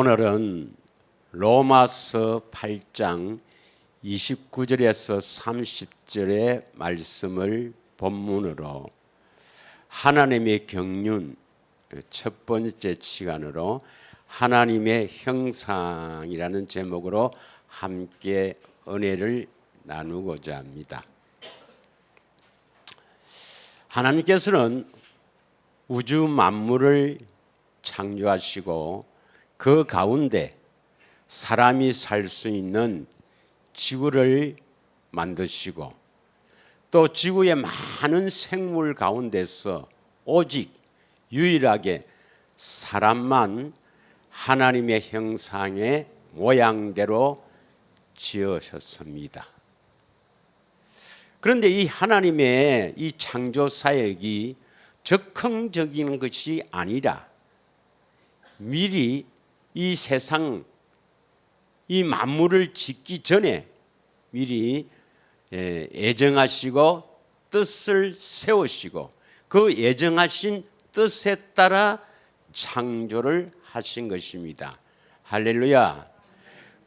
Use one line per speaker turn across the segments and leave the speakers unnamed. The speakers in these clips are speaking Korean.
오늘은 로마서 8장 29절에서 30절의 말씀을 본문으로 하나님의 경륜 첫 번째 시간으로 하나님의 형상이라는 제목으로 함께 은혜를 나누고자 합니다. 하나님께서는 우주 만물을 창조하시고 그 가운데 사람이 살 수 있는 지구를 만드시고 또 지구의 많은 생물 가운데서 오직 유일하게 사람만 하나님의 형상의 모양대로 지으셨습니다. 그런데 이 하나님의 이 창조 사역이 적극적인 것이 아니라 미리 이 세상 이 만물을 짓기 전에 미리 예정하시고 뜻을 세우시고 그 예정하신 뜻에 따라 창조를 하신 것입니다. 할렐루야.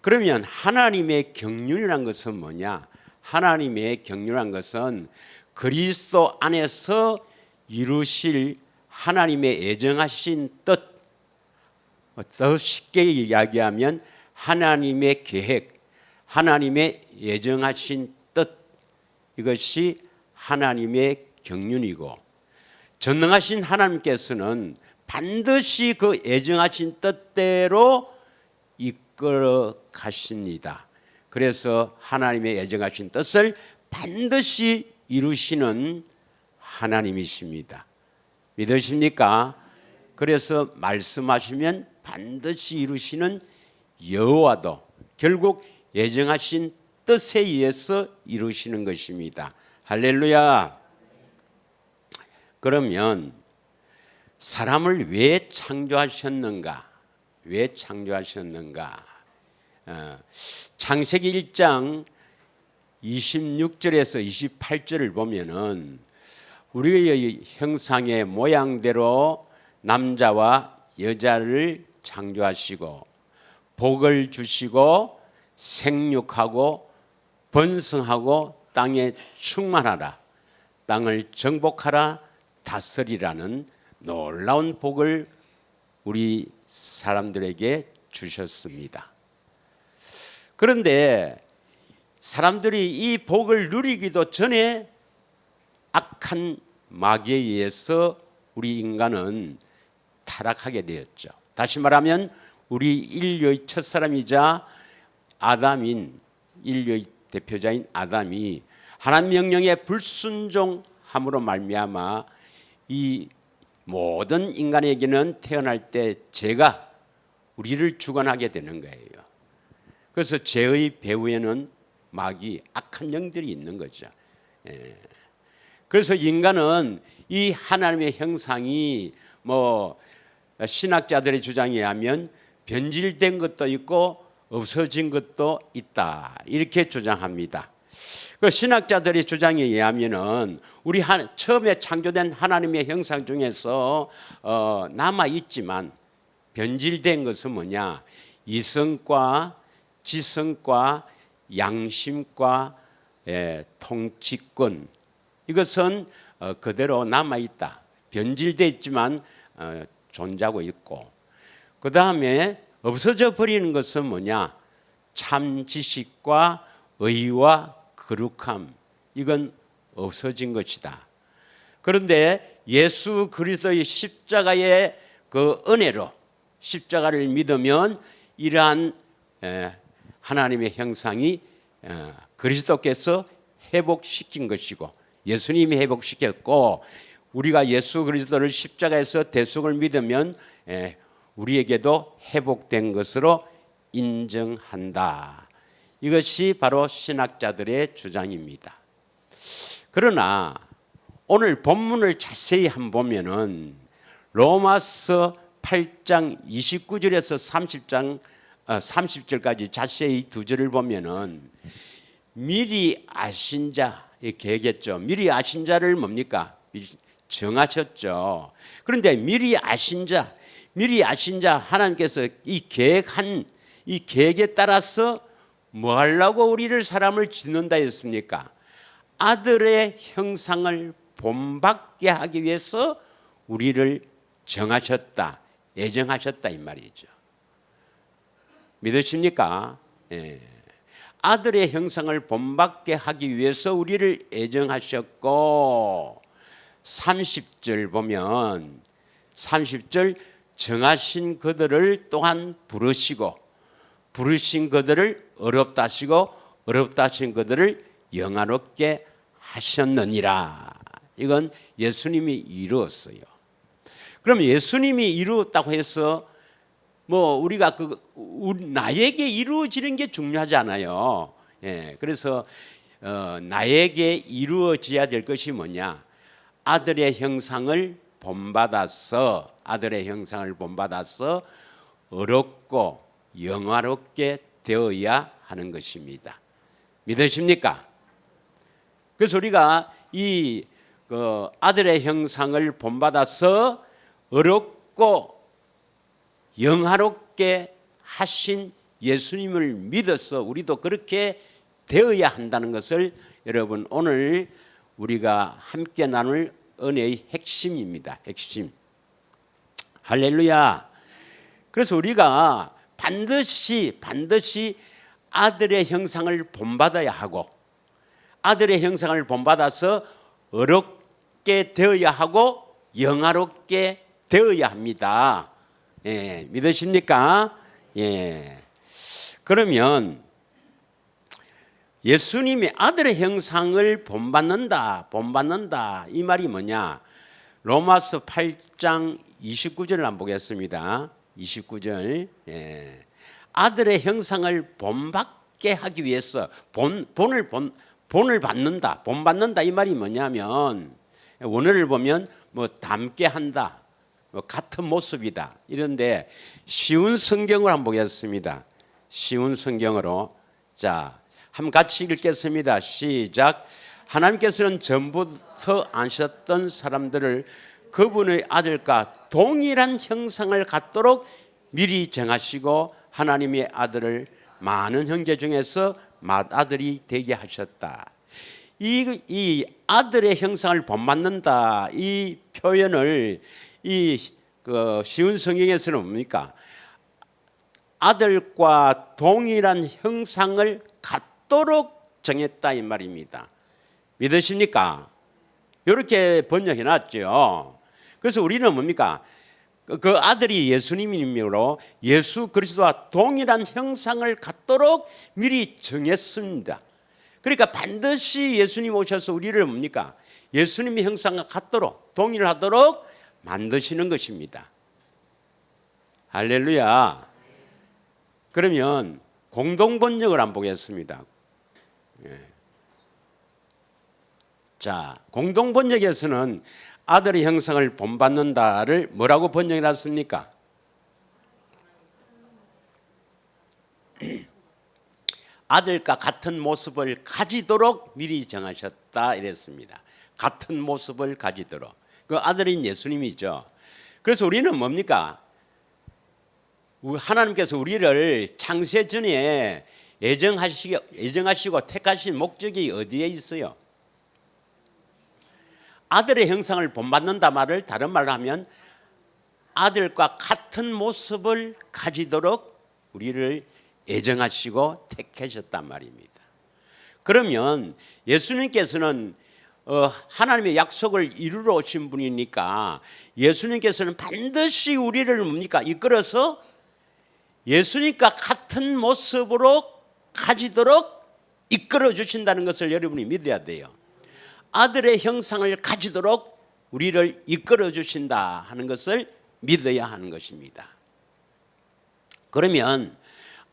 그러면 하나님의 경륜이란 것은 뭐냐? 하나님의 경륜이란 것은 그리스도 안에서 이루실 하나님의 예정하신 뜻, 더 쉽게 이야기하면 하나님의 계획, 하나님의 예정하신 뜻, 이것이 하나님의 경륜이고 전능하신 하나님께서는 반드시 그 예정하신 뜻대로 이끌어 가십니다. 그래서 하나님의 예정하신 뜻을 반드시 이루시는 하나님이십니다. 믿으십니까? 그래서 말씀하시면 반드시 이루시는 여호와도 결국 예정하신 뜻에 의해서 이루시는 것입니다. 할렐루야. 그러면 사람을 왜 창조하셨는가? 왜 창조하셨는가? 창세기 1장 26절에서 28절을 보면은 우리의 형상의 모양대로 남자와 여자를 창조하시고 복을 주시고 생육하고 번성하고 땅에 충만하라, 땅을 정복하라, 다스리라는 놀라운 복을 우리 사람들에게 주셨습니다. 그런데 사람들이 이 복을 누리기도 전에 악한 마귀에 의해서 우리 인간은 타락하게 되었죠. 다시 말하면 우리 인류의 첫사람이자 아담인 인류의 대표자인 아담이 하나님 명령에 불순종함으로 말미암아 이 모든 인간에게는 태어날 때 죄가 우리를 주관하게 되는 거예요. 그래서 죄의 배후에는 마귀, 악한 영들이 있는 거죠. 그래서 인간은 이 하나님의 형상이 신학자들의 주장에 의하면 변질된 것도 있고 없어진 것도 있다, 이렇게 주장합니다. 그 신학자들의 주장에 의하면은 우리 처음에 창조된 하나님의 형상 중에서 남아 있지만 변질된 것은 뭐냐? 이성과 지성과 양심과 통치권, 이것은 그대로 남아 있다. 변질돼 있지만 존재하고 있고, 그 다음에 없어져 버리는 것은 뭐냐? 참 지식과 의와 거룩함, 이건 없어진 것이다. 그런데 예수 그리스도의 십자가의 그 은혜로 십자가를 믿으면 이러한 하나님의 형상이 그리스도께서 회복시킨 것이고, 예수님이 회복시켰고, 우리가 예수 그리스도를 십자가에서 대속을 믿으면 우리에게도 회복된 것으로 인정한다. 이것이 바로 신학자들의 주장입니다. 그러나 오늘 본문을 자세히 한번 보면은 로마서 8장 29절에서 30절까지 자세히 두 절을 보면은 미리 아신 자, 이렇게 얘기했죠. 미리 아신 자를 뭡니까? 정하셨죠. 그런데 미리 아신 자, 미리 아신 자 하나님께서 이 계획한 이 계획에 따라서 뭐 하려고 우리를 사람을 짓는다 했습니까? 아들의 형상을 본받게 하기 위해서 우리를 정하셨다, 예정하셨다 이 말이죠. 믿으십니까? 예. 아들의 형상을 본받게 하기 위해서 우리를 예정하셨고 30절 보면 30절 정하신 그들을 또한 부르시고 부르신 그들을 어렵다 하시고 어렵다 하신 그들을 영화롭게 하셨느니라. 이건 예수님이 이루었어요. 그럼 예수님이 이루었다고 해서 뭐 우리가 나에게 이루어지는 게 중요하잖아요. 예, 그래서 나에게 이루어져야 될 것이 뭐냐? 아들의 형상을 본받아서 어렵고 영화롭게 되어야 하는 것입니다. 믿으십니까? 그래서 우리가 이 아들의 형상을 본받아서 어렵고 영화롭게 하신 예수님을 믿어서 우리도 그렇게 되어야 한다는 것을 여러분 오늘 우리가 함께 나눌 은혜의 핵심입니다. 핵심. 할렐루야. 그래서 우리가 반드시 아들의 형상을 본받아야 하고 아들의 형상을 본받아서 어렵게 되어야 하고 영화롭게 되어야 합니다. 예, 믿으십니까? 예. 그러면 예수님이 아들의 형상을 본받는다 이 말이 뭐냐? 로마서 8장 29절을 한번 보겠습니다. 29절. 예. 아들의 형상을 본받게 하기 위해서 본을 받는다. 본받는다 이 말이 뭐냐면 원어를 보면 뭐 닮게 한다. 뭐 같은 모습이다. 이런데 쉬운 성경을 한번 보겠습니다. 쉬운 성경으로 자, 한번 같이 읽겠습니다. 시작. 하나님께서는 전부터 아셨던 사람들을 그분의 아들과 동일한 형상을 갖도록 미리 정하시고 하나님의 아들을 많은 형제 중에서 맏아들이 되게 하셨다. 이 아들의 형상을 본받는다 이 표현을 쉬운 성경에서는 뭡니까? 아들과 동일한 형상을 갖도록 정했다 이 말입니다. 믿으십니까? 이렇게 번역해 놨죠. 그래서 우리는 뭡니까? 그 아들이 예수님이므로 예수 그리스도와 동일한 형상을 갖도록 미리 정했습니다. 그러니까 반드시 예수님 오셔서 우리를 뭡니까? 예수님의 형상과 같도록 동일하도록 만드시는 것입니다. 할렐루야. 그러면 공동번역을 한번 보겠습니다. 자, 공동번역에서는 아들의 형상을 본받는다를 뭐라고 번역해 놨습니까? 아들과 같은 모습을 가지도록 미리 정하셨다 이랬습니다. 같은 모습을 가지도록. 그 아들인 예수님이죠. 그래서 우리는 뭡니까? 하나님께서 우리를 창세 전에 예정하시고 택하신 목적이 어디에 있어요? 아들의 형상을 본받는다 말을 다른 말로 하면 아들과 같은 모습을 가지도록 우리를 예정하시고 택하셨단 말입니다. 그러면 예수님께서는 하나님의 약속을 이루러 오신 분이니까 예수님께서는 반드시 우리를 뭡니까? 이끌어서 예수님과 같은 모습으로 가지도록 이끌어 주신다는 것을 여러분이 믿어야 돼요. 아들의 형상을 가지도록 우리를 이끌어 주신다 하는 것을 믿어야 하는 것입니다. 그러면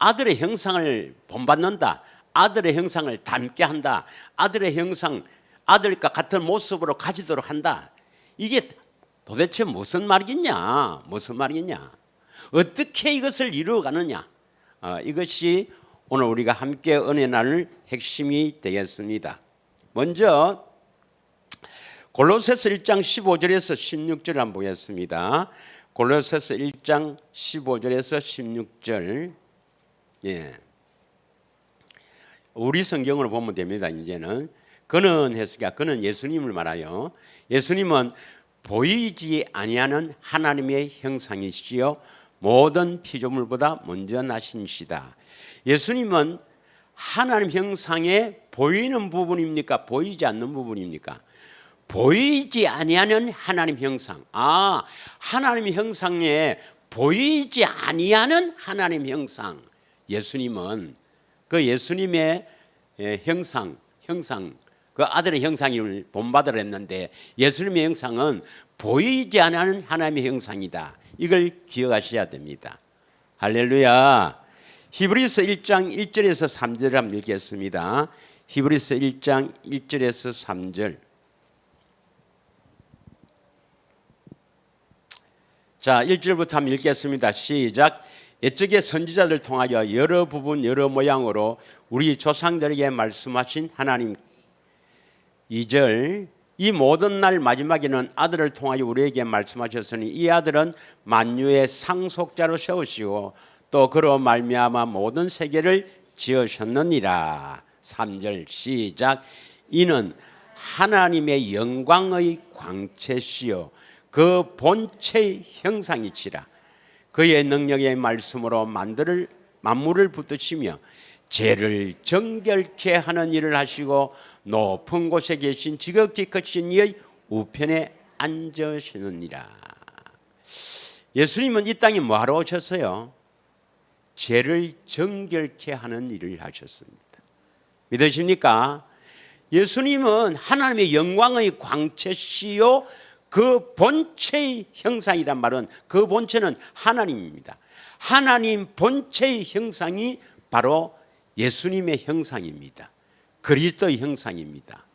아들의 형상을 본받는다, 아들의 형상을 닮게 한다, 아들의 형상, 아들과 같은 모습으로 가지도록 한다. 이게 도대체 무슨 말이겠냐? 무슨 말이겠냐? 어떻게 이것을 이루어가느냐? 이것이 오늘 우리가 함께 은혜 나눌 핵심이 되겠습니다. 먼저 골로새서 1장 15절에서 16절 한번 보겠습니다. 골로새서 1장 15절에서 16절. 예. 우리 성경으로 보면 됩니다. 이제는 그는 해석이야. 그는 예수님을 말하여 예수님은 보이지 아니하는 하나님의 형상이시요 모든 피조물보다 먼저 나신시다. 예수님은 하나님 형상에 보이는 부분입니까? 보이지 않는 부분입니까? 보이지 아니하는 하나님 형상. 하나님 형상에 보이지 아니하는 하나님 형상. 예수님은 그 예수님의 형상 그 아들의 형상을 본받으라 했는데 예수님의 형상은 보이지 않는 하나님의 형상이다. 이걸 기억하셔야 됩니다. 할렐루야. 히브리서 1장 1절에서 3절을 한번 읽겠습니다. 히브리서 1장 1절에서 3절. 자, 1절부터 한번 읽겠습니다. 시작. 옛적의 선지자들 통하여 여러 부분 여러 모양으로 우리 조상들에게 말씀하신 하나님. 2절. 이 모든 날 마지막에는 아들을 통하여 우리에게 말씀하셨으니 이 아들은 만유의 상속자로 세우시고 또 그로 말미암아 모든 세계를 지으셨느니라. 3절 시작. 이는 하나님의 영광의 광채시요 그 본체의 형상이시라. 그의 능력의 말씀으로 만물을 붙드시며 죄를 정결케 하는 일을 하시고 높은 곳에 계신 지극히 크신 이의 우편에 앉으시느니라. 예수님은 이 땅에 뭐하러 오셨어요? 죄를 정결케 하는 일을 하셨습니다. 믿으십니까? 예수님은 하나님의 영광의 광채시요 그 본체의 형상이란 말은 그 본체는 하나님입니다. 하나님 본체의 형상이 바로 예수님의 형상입니다. 그리스도의 형상입니다.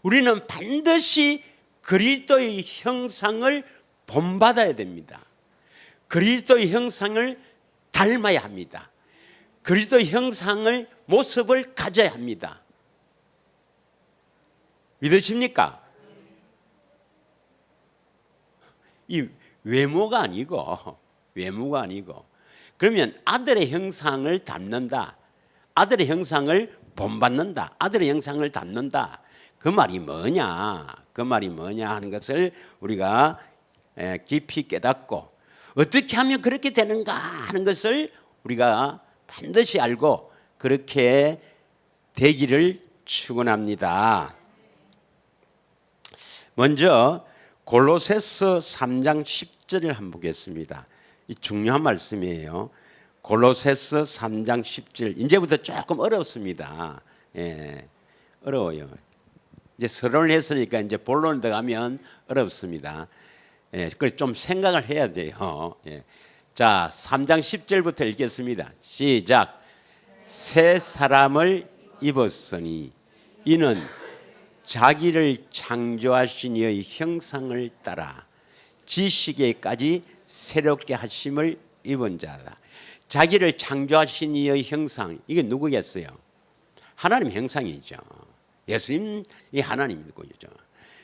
우리는 반드시 그리스도의 형상을 본받아야 됩니다. 그리스도의 형상을 닮아야 합니다. 그리스도의 형상을 모습을 가져야 합니다. 믿으십니까? 이 외모가 아니고 그러면 아들의 형상을 닮는다. 아들의 형상을 본받는다. 아들의 형상을 닮는다. 그 말이 뭐냐? 그 말이 뭐냐 하는 것을 우리가 깊이 깨닫고 어떻게 하면 그렇게 되는가 하는 것을 우리가 반드시 알고 그렇게 되기를 축원합니다. 먼저 골로새서 3장 10절을 한번 보겠습니다. 이 중요한 말씀이에요. 골로새서 3장 10절. 이제부터 조금 어렵습니다. 어려워요. 이제 서론을 했으니까 이제 본론에 들어가면 어렵습니다. 그래서 좀 생각을 해야 돼요. 자, 3장 10절부터 읽겠습니다. 시작. 새 사람을 입었으니 이는 자기를 창조하신 이의 형상을 따라 지식에까지 새롭게 하심을 입은 자다. 자기를 창조하신 이의 형상, 이게 누구겠어요? 하나님 형상이죠. 예수님이 하나님이죠.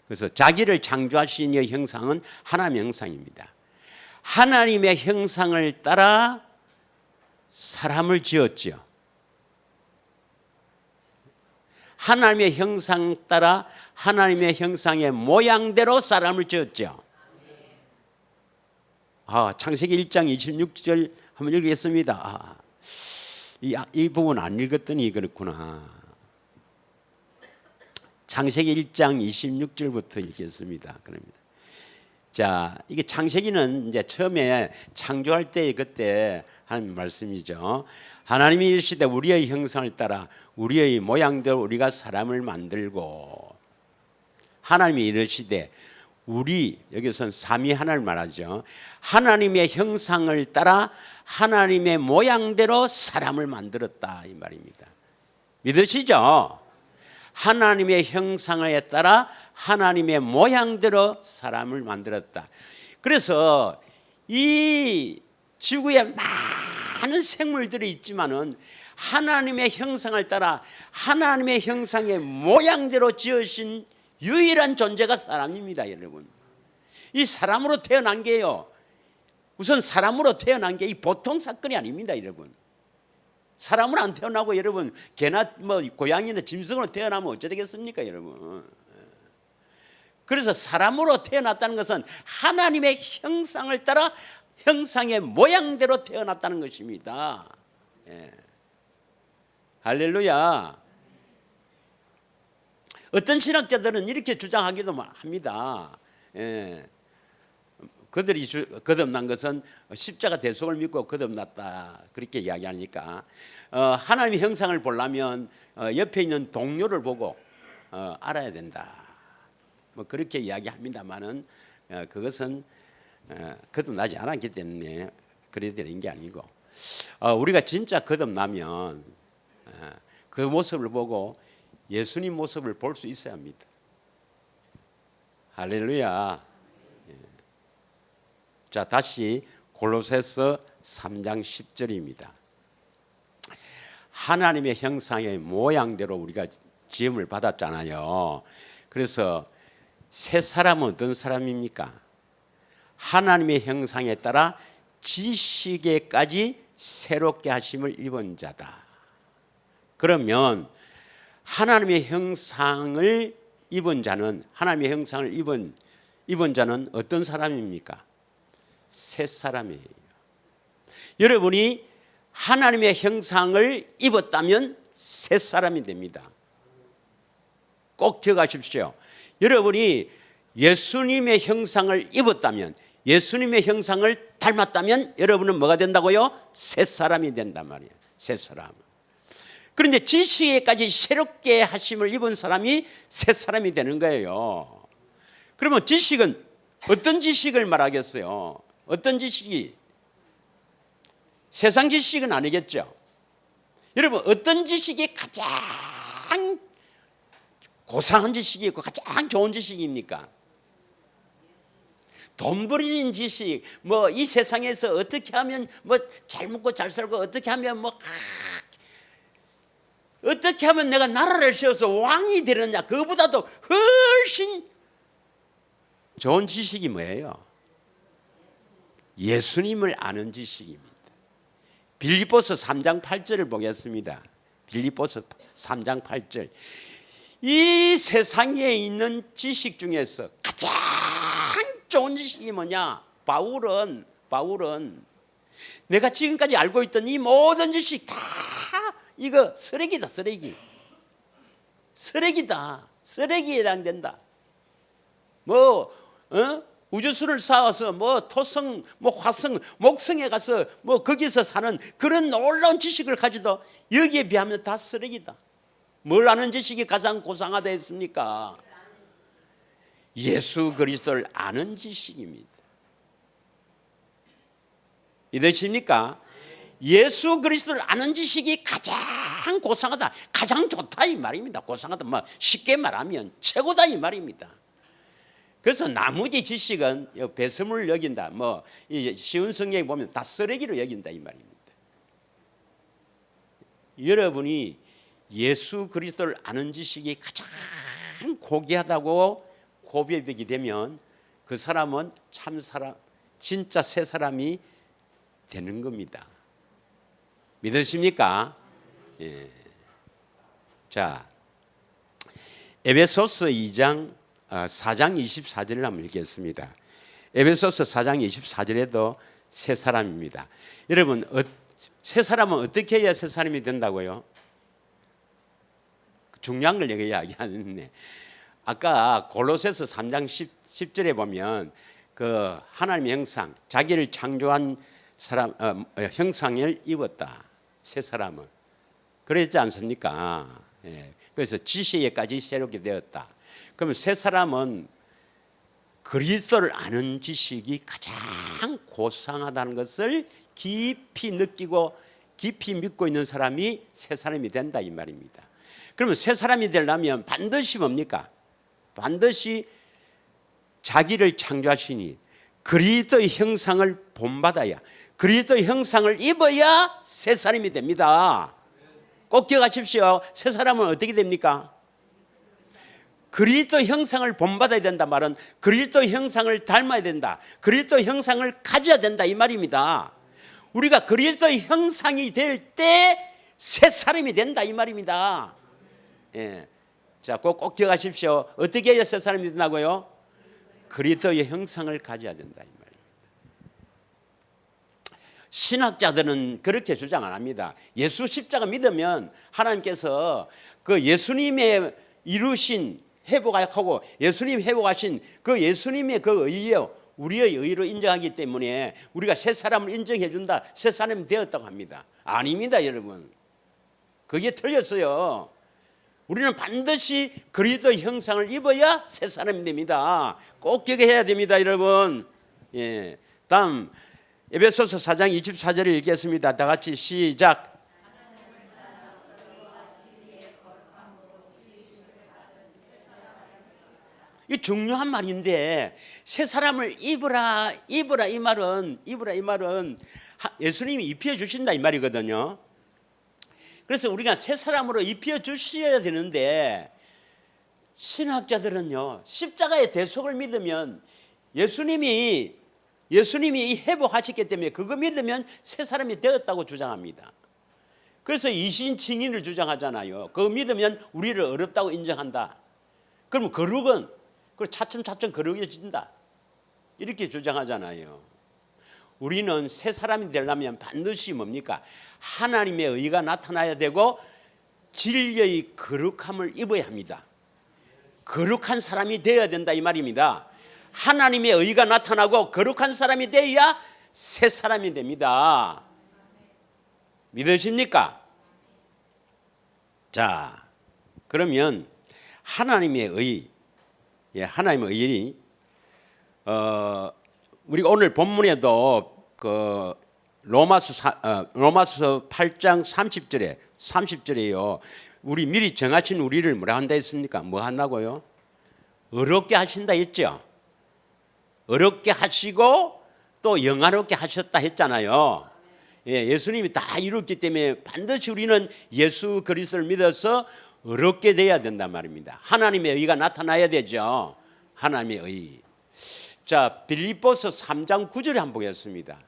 그래서 자기를 창조하신 이의 형상은 하나님의 형상입니다. 하나님의 형상을 따라 사람을 지었죠. 하나님의 형상 따라 하나님의 형상의 모양대로 사람을 지었죠. 창세기 1장 26절 한번 읽겠습니다. 이 부분 안 읽었더니 그렇구나. 창세기 1장 26절부터 읽겠습니다. 그러면 자, 이게 창세기는 이제 처음에 창조할 때 그때 하는 말씀이죠. 하나님이 이르시되 우리의 형상을 따라 우리의 모양대로 우리가 사람을 만들고, 하나님이 이르시되 우리, 여기서는 삼위 하나를 말하죠. 하나님의 형상을 따라 하나님의 모양대로 사람을 만들었다 이 말입니다. 믿으시죠? 하나님의 형상에 따라 하나님의 모양대로 사람을 만들었다. 그래서 이 지구에 많은 생물들이 있지만은 하나님의 형상을 따라 하나님의 형상의 모양대로 지으신 유일한 존재가 사람입니다, 여러분. 이 사람으로 태어난 게요, 우선 사람으로 태어난 게 이 보통 사건이 아닙니다, 여러분. 사람은 안 태어나고 여러분 개나 뭐 고양이나 짐승으로 태어나면 어찌 되겠습니까, 여러분? 그래서 사람으로 태어났다는 것은 하나님의 형상을 따라 형상의 모양대로 태어났다는 것입니다. 예. 할렐루야. 어떤 신학자들은 이렇게 주장하기도 합니다. 예. 그들이 거듭난 것은 십자가 대속을 믿고 거듭났다 그렇게 이야기하니까 하나님의 형상을 보려면 옆에 있는 동료를 보고 알아야 된다. 뭐 그렇게 이야기합니다만은 그것은 거듭나지 않았기 때문에 그래 되는 게 아니고 우리가 진짜 거듭나면 그 모습을 보고 예수님 모습을 볼 수 있어야 합니다. 할렐루야. 자, 다시 골로새서 3장 10절입니다. 하나님의 형상의 모양대로 우리가 지음을 받았잖아요. 그래서 새 사람은 어떤 사람입니까? 하나님의 형상에 따라 지식에까지 새롭게 하심을 입은 자다. 그러면 하나님의 형상을 입은 자는 하나님의 형상을 입은 자는 어떤 사람입니까? 새 사람이에요. 여러분이 하나님의 형상을 입었다면 새 사람이 됩니다. 꼭 기억하십시오. 여러분이 예수님의 형상을 입었다면, 예수님의 형상을 닮았다면 여러분은 뭐가 된다고요? 새 사람이 된단 말이에요. 새 사람. 그런데 지식에까지 새롭게 하심을 입은 사람이 새 사람이 되는 거예요. 그러면 지식은 어떤 지식을 말하겠어요? 어떤 지식이? 세상 지식은 아니겠죠. 여러분 어떤 지식이 가장 고상한 지식이 있고 가장 좋은 지식입니까? 돈 버리는 지식, 뭐 이 세상에서 어떻게 하면 뭐 잘 먹고 잘 살고 어떻게 하면 뭐 어떻게 하면 내가 나라를 세워서 왕이 되느냐, 그보다도 훨씬 좋은 지식이 뭐예요? 예수님을 아는 지식입니다. 빌립보서 3장 8절을 보겠습니다. 빌립보서 3장 8절. 이 세상에 있는 지식 중에서 가장 좋은 지식이 뭐냐? 바울은 내가 지금까지 알고 있던 이 모든 지식 다 이거 쓰레기다, 쓰레기. 쓰레기다. 쓰레기에 해당된다. 우주선을 쌓아서 토성, 화성, 목성에 가서 거기서 사는 그런 놀라운 지식을 가지도 여기에 비하면 다 쓰레기다. 뭘 아는 지식이 가장 고상하다 했습니까? 예수 그리스도를 아는 지식입니다. 이해되십니까? 예수 그리스도를 아는 지식이 가장 고상하다, 가장 좋다 이 말입니다. 고상하다, 쉽게 말하면 최고다 이 말입니다. 그래서 나머지 지식은 배설물 여긴다, 이제 쉬운 성경에 보면 다 쓰레기로 여긴다 이 말입니다. 여러분이 예수 그리스도를 아는 지식이 가장 고귀하다고 고백이 되면 그 사람은 참 사람, 진짜 새 사람이 되는 겁니다. 믿으십니까? 예. 자, 에베소서 4장 24절을 한번 읽겠습니다. 에베소서 4장 24절에도 새 사람입니다. 여러분, 새 사람은 어떻게 해야 새 사람이 된다고요? 중요한 걸 이야기하는데, 아까 골로새서 3장 10절에 보면 그 하나님의 형상, 자기를 창조한 사람 형상을 입었다. 새 사람은 그랬지 않습니까? 예. 그래서 지식에까지 새롭게 되었다. 그러면 새 사람은 그리스도를 아는 지식이 가장 고상하다는 것을 깊이 느끼고 깊이 믿고 있는 사람이 새 사람이 된다 이 말입니다. 그러면 새 사람이 되려면 반드시 뭡니까? 반드시 자기를 창조하시니 그리스도의 형상을 본받아야, 그리스도의 형상을 입어야 새 사람이 됩니다. 꼭 기억하십시오. 새 사람은 어떻게 됩니까? 그리스도 형상을 본받아야 된다 말은 그리스도 형상을 닮아야 된다. 그리스도 형상을 가져야 된다 이 말입니다. 우리가 그리스도 형상이 될 때 새 사람이 된다 이 말입니다. 예. 자, 꼭 기억하십시오. 어떻게 해야 새 사람이 된다고요? 그리스도의 형상을 가져야 된다 이 말입니다. 신학자들은 그렇게 주장 안 합니다. 예수 십자가 믿으면 하나님께서 그 예수님의 이루신 회복하고 예수님 회복하신 그 예수님의 그 의요 우리의 의로 인정하기 때문에 우리가 새 사람을 인정해 준다. 새 사람이 되었다고 합니다. 아닙니다, 여러분. 그게 틀렸어요. 우리는 반드시 그리스도 형상을 입어야 새 사람이 됩니다. 꼭 기억해야 됩니다, 여러분. 예. 다음 에베소서 4장 24절을 읽겠습니다. 다 같이 시작. 이 중요한 말인데 새 사람을 입으라 이 말은 예수님이 입혀 주신다 이 말이거든요. 그래서 우리가 새 사람으로 입혀 주셔야 되는데 신학자들은요 십자가의 대속을 믿으면 예수님이 회복하셨기 때문에 그거 믿으면 새 사람이 되었다고 주장합니다. 그래서 이신 증인을 주장하잖아요. 그거 믿으면 우리를 어렵다고 인정한다. 그럼 거룩은 차츰 거룩해진다 이렇게 주장하잖아요. 우리는 새 사람이 되려면 반드시 뭡니까? 하나님의 의가 나타나야 되고 진리의 거룩함을 입어야 합니다. 거룩한 사람이 되어야 된다 이 말입니다. 하나님의 의가 나타나고 거룩한 사람이 되어야 새 사람이 됩니다. 믿으십니까? 자, 그러면 하나님의 의, 하나님의 의이 우리가 오늘 본문에도 그 로마서 8장 30절에요. 우리 미리 정하신 우리를 뭐라 한다 했습니까? 뭐 한다고요? 어렵게 하신다 했죠. 어렵게 하시고 또 영화롭게 하셨다 했잖아요. 예수님이 다 이뤘기 때문에 반드시 우리는 예수 그리스도를 믿어서 어렵게 돼야 된단 말입니다. 하나님의 의가 나타나야 되죠. 하나님의 의. 자, 빌립보서 3장 9절에 한번 보겠습니다.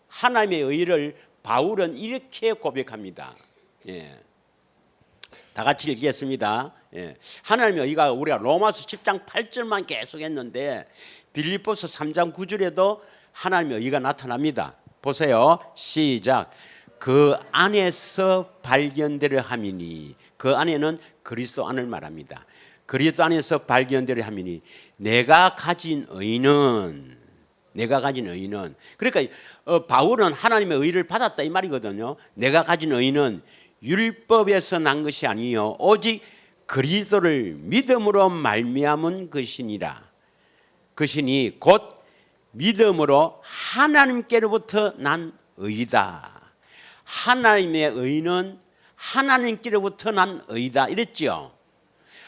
하나님의 의를 바울은 이렇게 고백합니다. 다 같이 읽겠습니다. 하나님의 의가 우리가 로마서 10장 8절만 계속 했는데 빌립보서 3장 9절에도 하나님의 의가 나타납니다. 보세요. 시작. 그 안에서 발견되려 함이니, 그 안에는 그리스도 안을 말합니다. 그리스도 안에서 발견되려 함이니 내가 가진 의는 그러니까 바울은 하나님의 의를 받았다 이 말이거든요. 내가 가진 의는 율법에서 난 것이 아니요 오직 그리스도를 믿음으로 말미암은 것이니라. 것이니 곧 믿음으로 하나님께로부터 난 의다. 하나님의 의는 하나님께로부터 난 의다 이랬죠.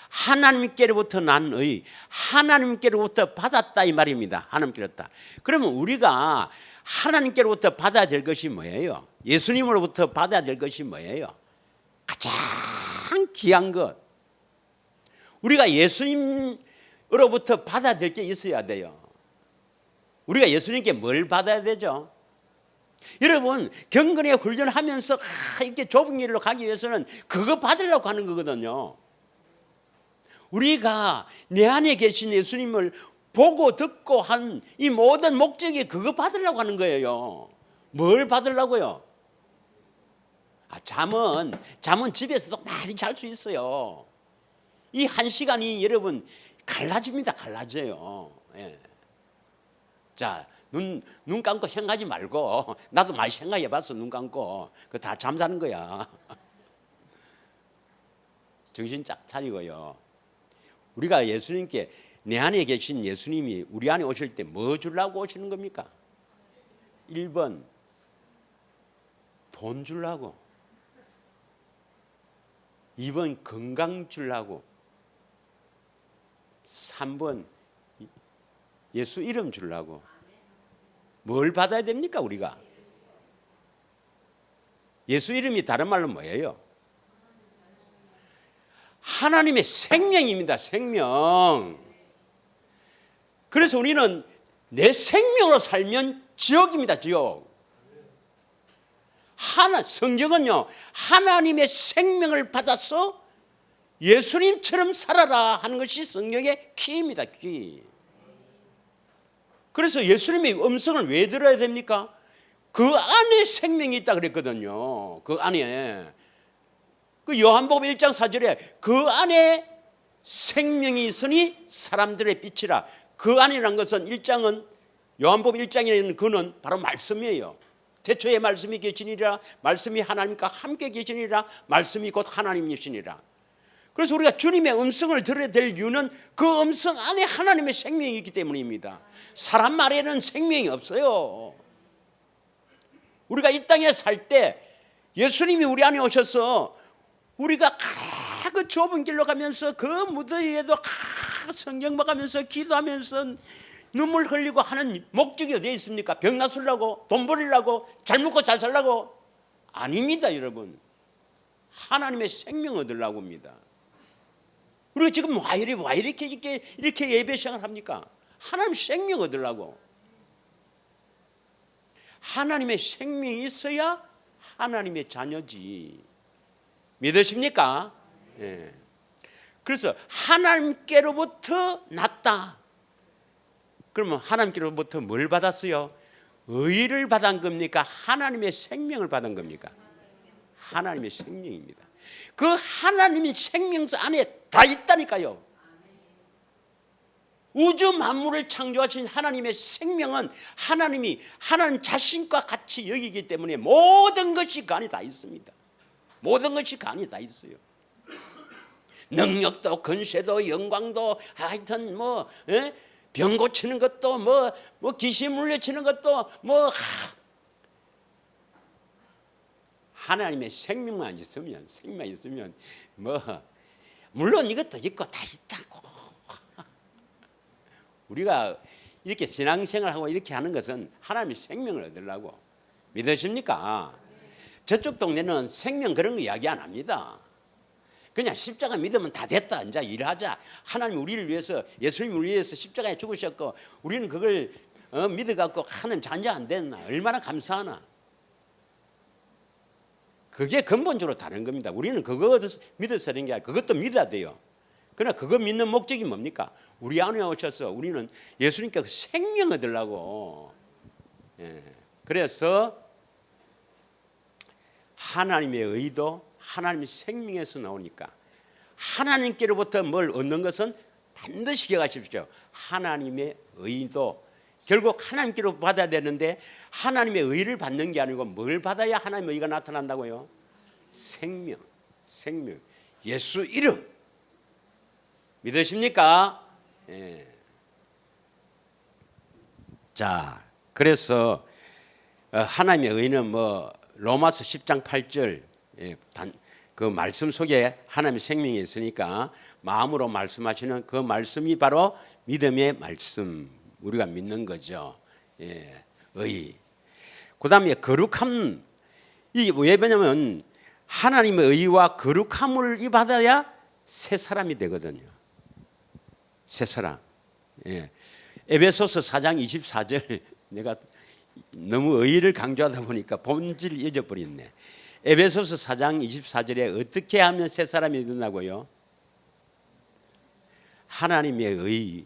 하나님께로부터 난 의, 하나님께로부터 받았다 이 말입니다. 하나님께로부터. 그러면 우리가 하나님께로부터 받아야 될 것이 뭐예요? 예수님으로부터 받아야 될 것이 뭐예요? 가장 귀한 것. 우리가 예수님으로부터 받아야 될 게 있어야 돼요. 우리가 예수님께 뭘 받아야 되죠? 여러분 경건의 훈련을 하면서 이렇게 좁은 길로 가기 위해서는 그거 받으려고 하는 거거든요. 우리가 내 안에 계신 예수님을 보고 듣고 한 이 모든 목적이 그거 받으려고 하는 거예요. 뭘 받으려고요? 잠은 집에서도 많이 잘 수 있어요. 이 한 시간이 여러분 갈라집니다. 갈라져요. 자, 눈 감고 생각하지 말고, 나도 많이 생각해봤어. 눈 감고 그 다 잠자는 거야. 정신 쫙 차리고요. 우리가 예수님께 내 안에 계신 예수님이 우리 안에 오실 때 뭐 주려고 오시는 겁니까? 1번 돈 주려고, 2번 건강 주려고, 3번 예수 이름 주려고. 뭘 받아야 됩니까 우리가? 예수 이름이 다른 말로 뭐예요? 하나님의 생명입니다. 생명. 그래서 우리는 내 생명으로 살면 지옥입니다. 지옥. 성경은요, 하나님의 생명을 받아서 예수님처럼 살아라 하는 것이 성경의 키입니다. 키. 그래서 예수님의 음성을 왜 들어야 됩니까? 그 안에 생명이 있다 그랬거든요. 그 안에. 그 요한복음 1장 4절에 그 안에 생명이 있으니 사람들의 빛이라. 그 안이라는 것은 요한복음 1장에는 그는 바로 말씀이에요. 태초에 말씀이 계시니라. 말씀이 하나님과 함께 계시니라. 말씀이 곧 하나님이시니라. 그래서 우리가 주님의 음성을 들어야 될 이유는 그 음성 안에 하나님의 생명이 있기 때문입니다. 사람 말에는 생명이 없어요. 우리가 이 땅에 살 때 예수님이 우리 안에 오셔서 우리가 그 좁은 길로 가면서 그 무더위에도 성경 봐가면서 기도하면서 눈물 흘리고 하는 목적이 어디에 있습니까? 병 나수려고, 돈 벌이려고, 잘 먹고 잘 살라고? 아닙니다, 여러분. 하나님의 생명 얻으려고 합니다. 우리가 지금 왜 이렇게 예배 시작을 합니까? 하나님 생명 얻으려고. 하나님의 생명이 있어야 하나님의 자녀지. 믿으십니까? 예. 그래서 하나님께로부터 났다. 그러면 하나님께로부터 뭘 받았어요? 의를 받은 겁니까? 하나님의 생명을 받은 겁니까? 하나님의 생명입니다. 그 하나님의 생명 안에 다 있다니까요. 우주 만물을 창조하신 하나님의 생명은 하나님 자신과 같이 여기기 때문에 모든 것이 그 안에 다 있습니다. 모든 것이 그 안에 다 있어요. 능력도 권세도 영광도 하여튼 병 고치는 것도 귀신 물리치는 것도 하나님의 생명만 있으면 물론 이것도 있고 다 있다고. 우리가 이렇게 신앙생활하고 이렇게 하는 것은 하나님의 생명을 얻으려고. 믿으십니까? 저쪽 동네는 생명 그런 거 이야기 안 합니다. 그냥 십자가 믿으면 다 됐다. 이제 일하자. 하나님 우리를 위해서, 예수님 우리를 위해서 십자가에 죽으셨고 우리는 그걸 믿어갖고 하는 잔자 안 됐나. 얼마나 감사하나. 그게 근본적으로 다른 겁니다. 우리는 그거 믿어서 되는 게 아니라 그것도 믿어야 돼요. 그러나 그거 믿는 목적이 뭡니까? 우리 안에 오셔서 우리는 예수님께 생명 얻으려고. 예. 그래서 하나님의 의도, 하나님의 생명에서 나오니까 하나님께로부터 뭘 얻는 것은 반드시 기억하십시오. 하나님의 의도. 결국 하나님께로 받아야 되는데 하나님의 의를 받는 게 아니고 뭘 받아야 하나님의 의가 나타난다고요? 생명. 예수 이름. 믿으십니까? 예. 자, 그래서 하나님의 의는 로마서 10장 8절 그 말씀 속에 하나님의 생명이 있으니까 마음으로 말씀하시는 그 말씀이 바로 믿음의 말씀. 우리가 믿는 거죠. 예, 의. 그다음에 거룩함. 이게 왜냐면 하나님의 의와 거룩함을 받아야 새 사람이 되거든요. 새 사람. 예. 에베소서 4장 24절 내가 너무 의를 강조하다 보니까 본질을 잊어버렸네. 에베소서 4장 24절에 어떻게 하면 새 사람이 된다고요? 하나님의 의,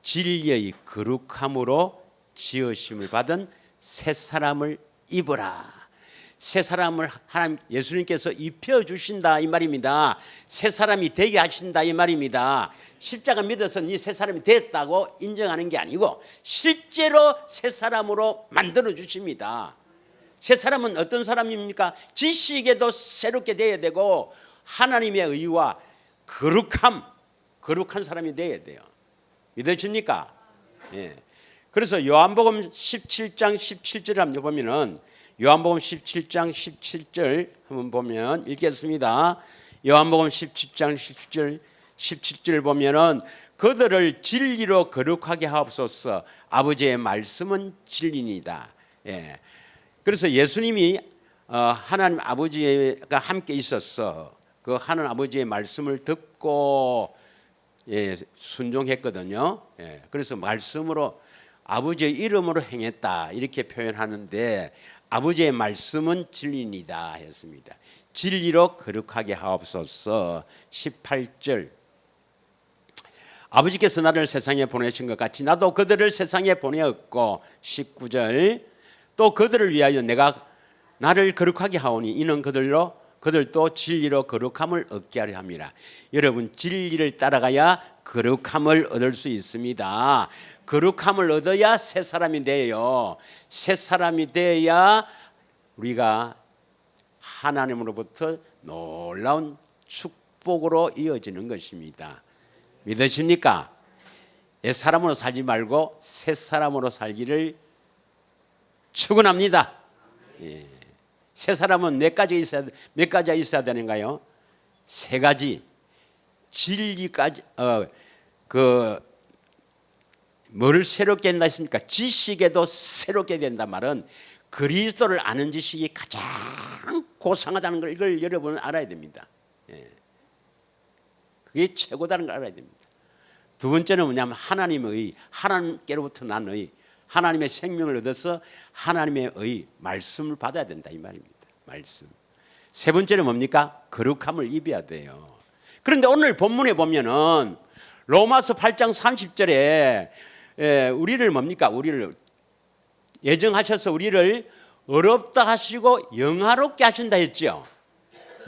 진리의 거룩함으로 지으심을 받은 새 사람을 입어라. 새 사람을 하나님 예수님께서 입혀 주신다 이 말입니다. 새 사람이 되게 하신다 이 말입니다. 십자가 믿어서 네 새 사람이 됐다고 인정하는 게 아니고 실제로 새 사람으로 만들어 주십니다. 새 사람은 어떤 사람입니까? 지식에도 새롭게 되어야 되고 하나님의 의와 거룩한 사람이 되어야 돼요. 믿으십니까? 예. 그래서 요한복음 17장 17절을 한번 보면은 요한복음 17장 17절 한번 보면 읽겠습니다. 요한복음 17장 17절 보면은 그들을 진리로 거룩하게 하옵소서. 아버지의 말씀은 진리니다. 그래서 예수님이 하나님 아버지가 함께 있었어. 그 하나님 아버지의 말씀을 듣고 순종했거든요. 그래서 말씀으로 아버지의 이름으로 행했다 이렇게 표현하는데 아버지의 말씀은 진리이다 했습니다. 진리로 거룩하게 하옵소서. 18절 아버지께서 나를 세상에 보내신 것 같이 나도 그들을 세상에 보내었고 19절 또 그들을 위하여 내가 나를 거룩하게 하오니 이는 그들도 진리로 거룩함을 얻게 하려 함이라. 여러분 진리를 따라가야 거룩함을 얻을 수 있습니다. 거룩함을 얻어야 새 사람이 돼요. 새 사람이 돼야 우리가 하나님으로부터 놀라운 축복으로 이어지는 것입니다. 믿으십니까? 옛 사람으로 살지 말고 새 사람으로 살기를 축원합니다. 새 사람은 몇 가지 있어야 되는가요? 세 가지. 진리까지 뭐를 새롭게 한다 했습니까? 지식에도 새롭게 된다 말은 그리스도를 아는 지식이 가장 고상하다는 걸 이걸 여러분은 알아야 됩니다. 그게 최고다는 걸 알아야 됩니다. 두 번째는 뭐냐면 하나님의 의, 하나님께로부터 난 의, 하나님의 생명을 얻어서 하나님의 의 말씀을 받아야 된다 이 말입니다. 말씀. 세 번째는 뭡니까? 거룩함을 입어야 돼요. 그런데 오늘 본문에 보면은 로마서 8장 30절에 우리를 뭡니까? 우리를 예정하셔서 우리를 어렵다 하시고 영화롭게 하신다 했죠.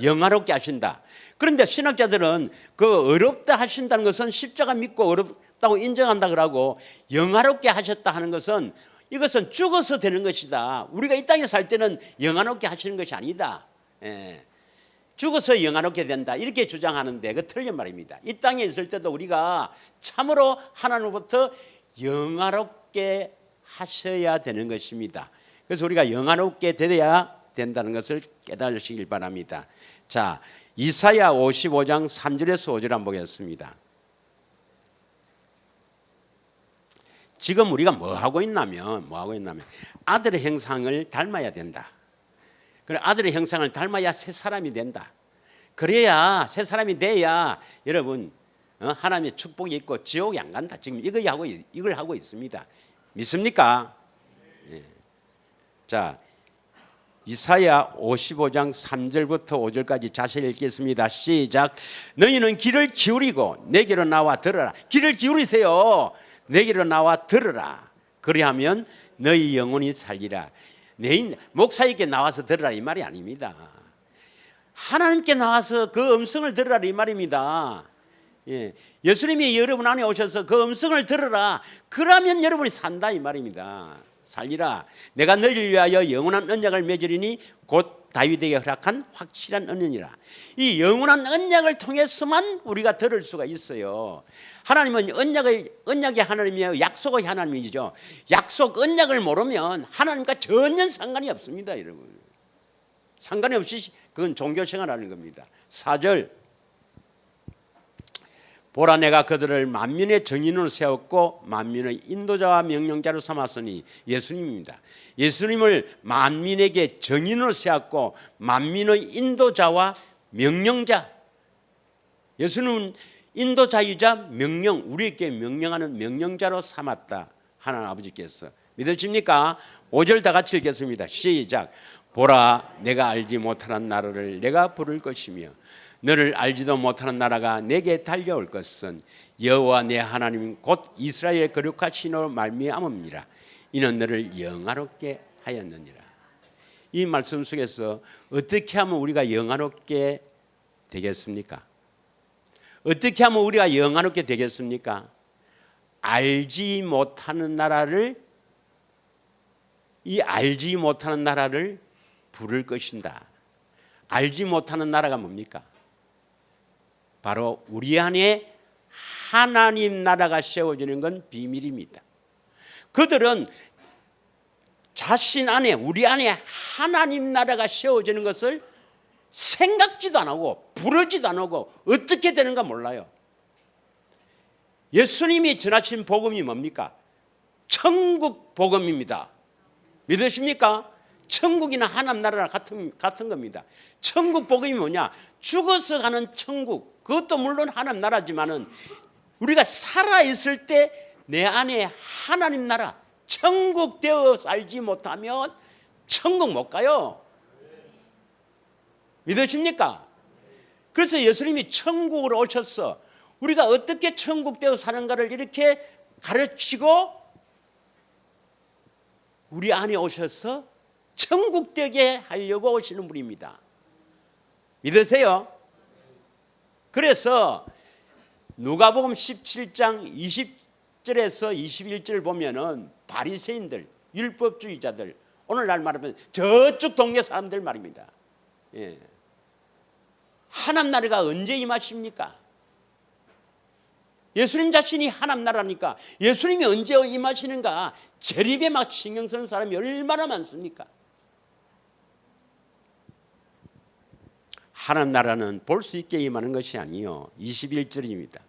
영화롭게 하신다. 그런데 신학자들은 그 어렵다 하신다는 것은 십자가 믿고 어렵다고 인정한다 그러고 영화롭게 하셨다 하는 것은 이것은 죽어서 되는 것이다. 우리가 이 땅에 살 때는 영화롭게 하시는 것이 아니다. 죽어서 영화롭게 된다 이렇게 주장하는데 그 틀린 말입니다. 이 땅에 있을 때도 우리가 참으로 하나님으로부터 영화롭게 하셔야 되는 것입니다. 그래서 우리가 영화롭게 되어야 된다는 것을 깨달으시길 바랍니다. 자, 이사야 55장 3절에서 5절 한번 보겠습니다. 지금 우리가 뭐 하고 있냐면 아들의 형상을 닮아야 된다. 그래 아들의 형상을 닮아야 새 사람이 된다. 그래야 새 사람이 돼야 여러분 하나님의 축복이 있고 지옥이 안 간다. 지금 이걸 하고 있습니다. 믿습니까? 자, 이사야 55장 3절부터 5절까지 자세히 읽겠습니다. 시작. 너희는 귀를 기울이고 내게로 나와 들으라. 귀를 기울이세요. 내게로 나와 들으라. 그리하면 너희 영혼이 살리라. 목사에게 나와서 들으라 이 말이 아닙니다. 하나님께 나와서 그 음성을 들으라 이 말입니다. 예수님이 여러분 안에 오셔서 그 음성을 들으라. 그러면 여러분이 산다 이 말입니다. 살리라. 내가 너희를 위하여 영원한 언약을 맺으리니 곧 다윗에게 허락한 확실한 언약이라. 이 영원한 언약을 통해서만 우리가 들을 수가 있어요. 하나님은 언약의 하나님이에요. 약속의 하나님이죠. 약속 언약을 모르면 하나님과 전혀 상관이 없습니다, 여러분. 상관이 없이 그건 종교 생활하는 겁니다. 4절. 보라 내가 그들을 만민의 정인으로 세웠고 만민의 인도자와 명령자로 삼았으니 예수님입니다. 예수님을 만민에게 정인으로 세웠고 만민의 인도자와 명령자. 예수님은 인도자이자 우리에게 명령하는 명령자로 삼았다. 하나님 아버지께서. 믿으십니까? 5절 다 같이 읽겠습니다. 시작. 보라 내가 알지 못하는 나라를 내가 부를 것이며 너를 알지도 못하는 나라가 내게 달려올 것은 여호와 내 하나님 곧 이스라엘의 거룩하시노 말미암음이라. 이는 너를 영화롭게 하였느니라. 이 말씀 속에서 어떻게 하면 우리가 영화롭게 되겠습니까? 어떻게 하면 우리가 영화롭게 되겠습니까? 알지 못하는 나라를 부를 것인다. 알지 못하는 나라가 뭡니까? 바로 우리 안에 하나님 나라가 세워지는 건 비밀입니다. 그들은 자신 안에 우리 안에 하나님 나라가 세워지는 것을 생각지도 안 하고 부르지도 안 하고 어떻게 되는가 몰라요. 예수님이 전하신 복음이 뭡니까? 천국 복음입니다. 믿으십니까? 천국이나 하나님 나라랑 같은 겁니다. 천국 복음이 뭐냐? 죽어서 가는 천국. 그것도 물론 하나님 나라지만은 우리가 살아있을 때 내 안에 하나님 나라, 천국 되어 살지 못하면 천국 못 가요. 믿으십니까? 그래서 예수님이 천국으로 오셔서 우리가 어떻게 천국 되어 사는가를 이렇게 가르치고 우리 안에 오셔서 천국 되게 하려고 오시는 분입니다. 믿으세요? 그래서 누가복음 17장 20절에서 21절 보면은 바리새인들, 율법주의자들, 오늘날 말하면 저쪽 동네 사람들 말입니다. 예. 하나님 나라가 언제 임하십니까? 예수님 자신이 하나님 나라니까 예수님이 언제 임하시는가 재림에 막 신경 쓰는 사람이 얼마나 많습니까? 하나님 나라는 볼 수 있게 임하는 것이 아니요 21절입니다.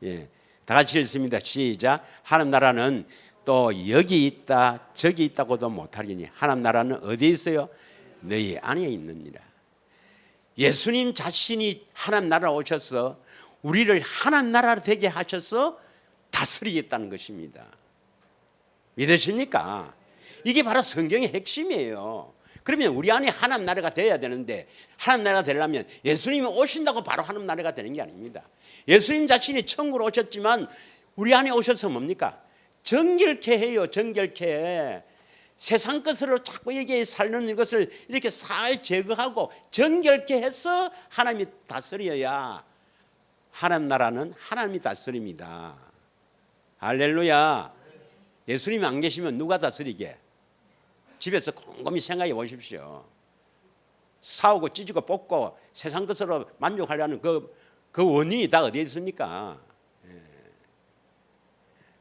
예, 다 같이 읽습니다. 시작. 하나님 나라는 또 여기 있다 저기 있다고도 못하리니 하나님 나라는 어디에 있어요? 너희 안에 있느니라. 예수님 자신이 하나님 나라 오셔서 우리를 하나님 나라 되게 하셔서 다스리겠다는 것입니다. 믿으십니까? 이게 바로 성경의 핵심이에요. 그러면 우리 안에 하나님 나라가 되어야 되는데 하나님 나라가 되려면 예수님이 오신다고 바로 하나님 나라가 되는 게 아닙니다. 예수님 자신이 천국으로 오셨지만 우리 안에 오셔서 뭡니까? 정결케 해요. 정결케. 세상 것으로 자꾸 이렇게 살는 것을 이렇게 살 제거하고 정결케 해서 하나님이 다스려야 하나님 나라는 하나님이 다스립니다. 할렐루야. 예수님이 안 계시면 누가 다스리게? 집에서 곰곰이 생각해 보십시오. 싸우고 찢고 뽑고 세상 것으로 만족하려는 그 원인이 다 어디에 있습니까?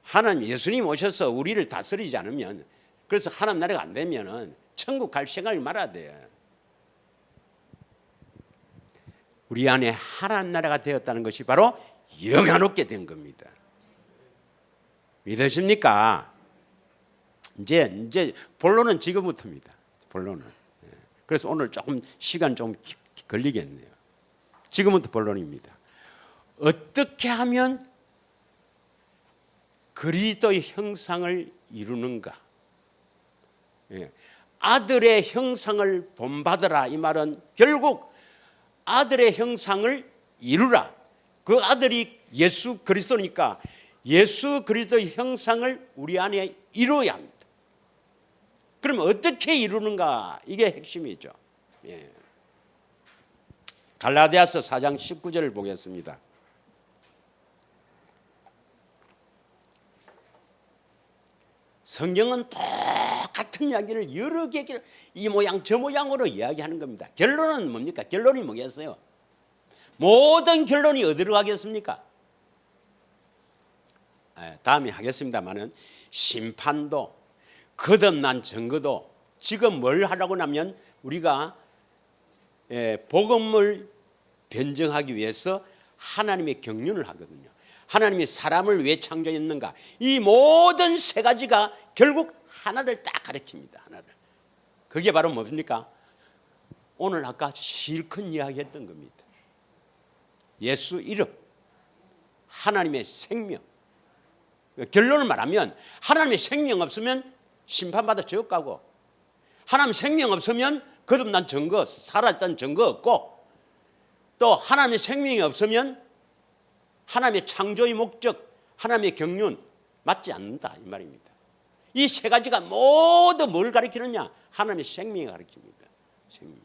하나님 예수님 오셔서 우리를 다스리지 않으면 그래서 하나님 나라가 안 되면은 천국 갈 생각을 말아야 돼요. 우리 안에 하나님 나라가 되었다는 것이 바로 영화롭게 된 겁니다. 믿으십니까? 이제 본론은 지금부터입니다. 본론은. 그래서 오늘 조금 시간 좀 걸리겠네요. 지금부터 본론입니다. 어떻게 하면 그리스도의 형상을 이루는가? 아들의 형상을 본받으라 이 말은 결국 아들의 형상을 이루라. 그 아들이 예수 그리스도니까 예수 그리스도의 형상을 우리 안에 이루어야 합니다. 그러면 어떻게 이루는가? 이게 핵심이죠. 갈라디아서 4장 19절을 보겠습니다. 성경은 똑같은 이야기를 여러 개 이 모양 저 모양으로 이야기하는 겁니다. 결론은 뭡니까? 결론이 뭐겠어요? 모든 결론이 어디로 가겠습니까? 다음에 하겠습니다만은 심판도 거듭난 증거도 지금 뭘 하라고 하면 우리가 복음을 변증하기 위해서 하나님의 경륜을 하거든요. 하나님이 사람을 왜 창조했는가? 이 모든 세 가지가 결국 하나를 딱 가리킵니다. 하나를. 그게 바로 뭡니까? 오늘 아까 실컷 이야기했던 겁니다. 예수 이름, 하나님의 생명. 결론을 말하면 하나님의 생명 없으면 심판받아 지옥 가고 하나님 생명 없으면 거듭난 증거, 살아있다는 증거 없고 또 하나님의 생명이 없으면 하나님의 창조의 목적, 하나님의 경륜 맞지 않는다 이 말입니다. 이 세 가지가 모두 뭘 가리키느냐? 하나님의 생명이 가리킵니다. 생명.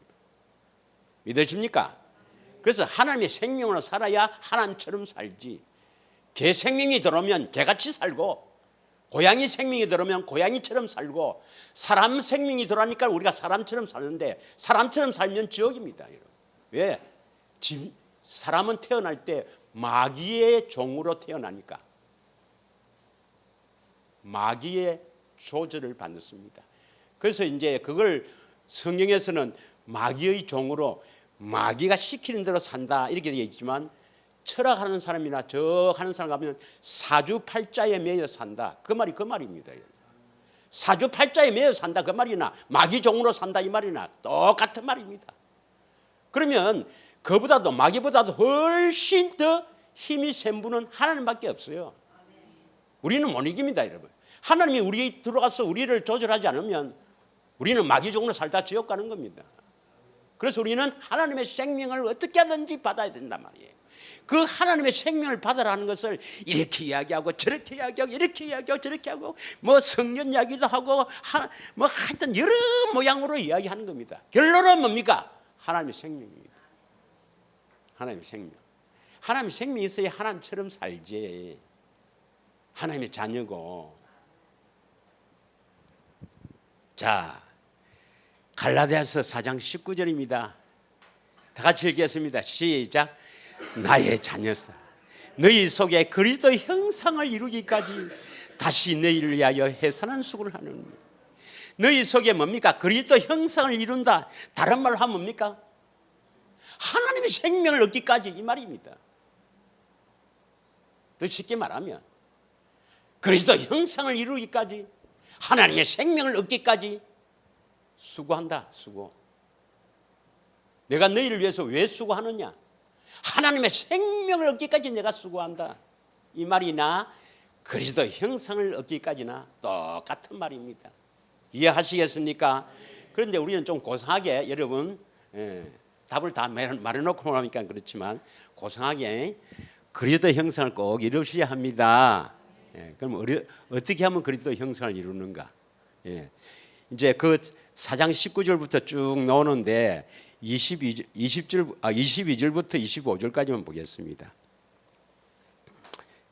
믿으십니까? 그래서 하나님의 생명으로 살아야 하나님처럼 살지. 개 생명이 들어오면 개같이 살고 고양이 생명이 들어오면 고양이처럼 살고 사람 생명이 들어오니까 우리가 사람처럼 사는데 사람처럼 살면 지옥입니다. 왜? 사람은 태어날 때 마귀의 종으로 태어나니까 마귀의 조절을 받습니다. 그래서 이제 그걸 성경에서는 마귀의 종으로 마귀가 시키는 대로 산다 이렇게 되어 있지만 철학하는 사람이나 저 하는 사람 가면 사주팔자에 매여 산다. 그 말이 그 말입니다. 사주팔자에 매여 산다 그 말이나 마귀종으로 산다 이 말이나 똑같은 말입니다. 그러면 그보다도 마귀보다도 훨씬 더 힘이 센 분은 하나님밖에 없어요. 우리는 못 이깁니다, 여러분. 하나님이 우리 들어가서 우리를 조절하지 않으면 우리는 마귀종으로 살다 지옥 가는 겁니다. 그래서 우리는 하나님의 생명을 어떻게 하든지 받아야 된단 말이에요. 그 하나님의 생명을 받으라는 것을 이렇게 이야기하고 저렇게 이야기하고 이렇게 이야기하고 저렇게 하고 뭐 성년 이야기도 하고 뭐 하여튼 여러 모양으로 이야기하는 겁니다. 결론은 뭡니까? 하나님의 생명입니다. 하나님의 생명. 하나님의 생명이 있어야 하나님처럼 살지. 하나님의 자녀고. 자, 갈라디아서 4장 19절입니다. 다 같이 읽겠습니다. 시작. 나의 자녀사 너희 속에 그리스도의 형상을 이루기까지 다시 너희를 위하여 해산한 수고를 하는 너희 속에 뭡니까? 그리스도 형상을 이룬다. 다른 말로 하면 뭡니까? 하나님의 생명을 얻기까지 이 말입니다. 더 쉽게 말하면 그리스도 형상을 이루기까지 하나님의 생명을 얻기까지 수고한다. 수고. 내가 너희를 위해서 왜 수고하느냐? 하나님의 생명을 얻기까지 내가 수고한다. 이 말이나 그리스도 형상을 얻기까지나 똑같은 말입니다. 이해하시겠습니까? 그런데 우리는 좀 고상하게 여러분 답을 다 말해놓고 하니까 그렇지만 고상하게 그리스도 형상을 꼭 이루셔야 합니다. 그럼 어떻게 하면 그리스도 형상을 이루는가? 이제 그 4장 19절부터 쭉 나오는데 22절부터 25절까지만 보겠습니다.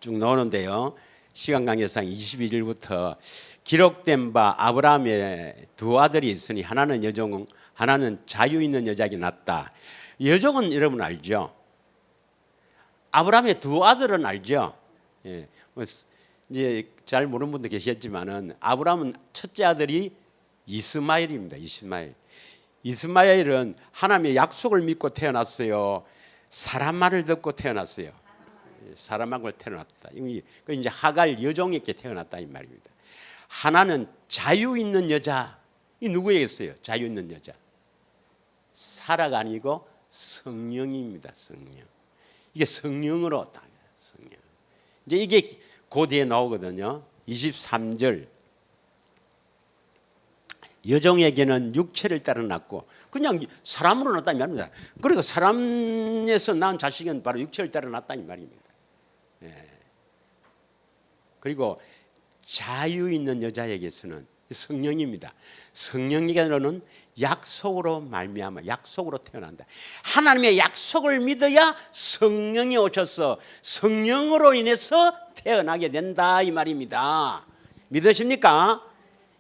쭉 나오는데요. 시간 관계상 22절부터 기록된 바 아브라함의 두 아들이 있으니 하나는 여종, 하나는 자유 있는 여자에게 낳았다. 여종은 여러분 알죠? 아브라함의 두 아들은 알죠? 이제 잘 모르는 분도 계시겠지만은 아브라함은 첫째 아들이 이스마엘입니다. 이스마엘은 하나님의 약속을 믿고 태어났어요. 사람 말을 듣고 태어났어요. 사람 말을 태어났다. 이제 하갈 여종에게 태어났다 이 말입니다. 하나는 자유 있는 여자. 이 누구에게서요? 자유 있는 여자. 사라가 아니고 성령입니다. 성령. 이게 성령으로 다 성령. 이제 이게 그 뒤에 나오거든요. 23절. 여종에게는 육체를 따라 낳고 그냥 사람으로 낳았다 이 말입니다. 그러니까 사람에서 낳은 자식은 바로 육체를 따라 낳았다 이 말입니다. 그리고 자유 있는 여자에게서는 성령입니다. 성령에게는 약속으로 말미암아 약속으로 태어난다. 하나님의 약속을 믿어야 성령이 오셔서 성령으로 인해서 태어나게 된다 이 말입니다. 믿으십니까?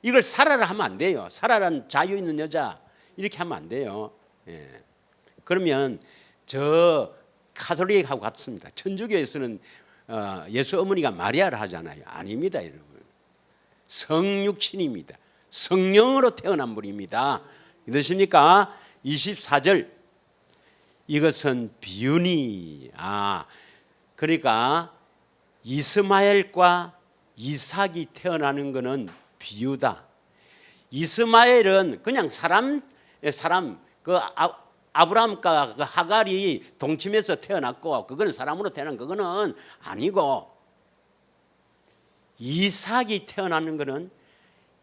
이걸 사라라 하면 안 돼요. 사라란 자유 있는 여자 이렇게 하면 안 돼요. 그러면 저 카톨릭하고 같습니다. 천주교에서는 예수 어머니가 마리아를 하잖아요. 아닙니다, 여러분. 성육신입니다. 성령으로 태어난 분입니다. 믿으십니까? 24절. 이것은 비유니. 그러니까 이스마엘과 이삭이 태어나는 것은 비유다. 이스마엘은 그냥 사람 그 아브라함과 그 하갈이 동침해서 태어났고 그거는 사람으로 태어난 그거는 아니고 이삭이 태어나는 것은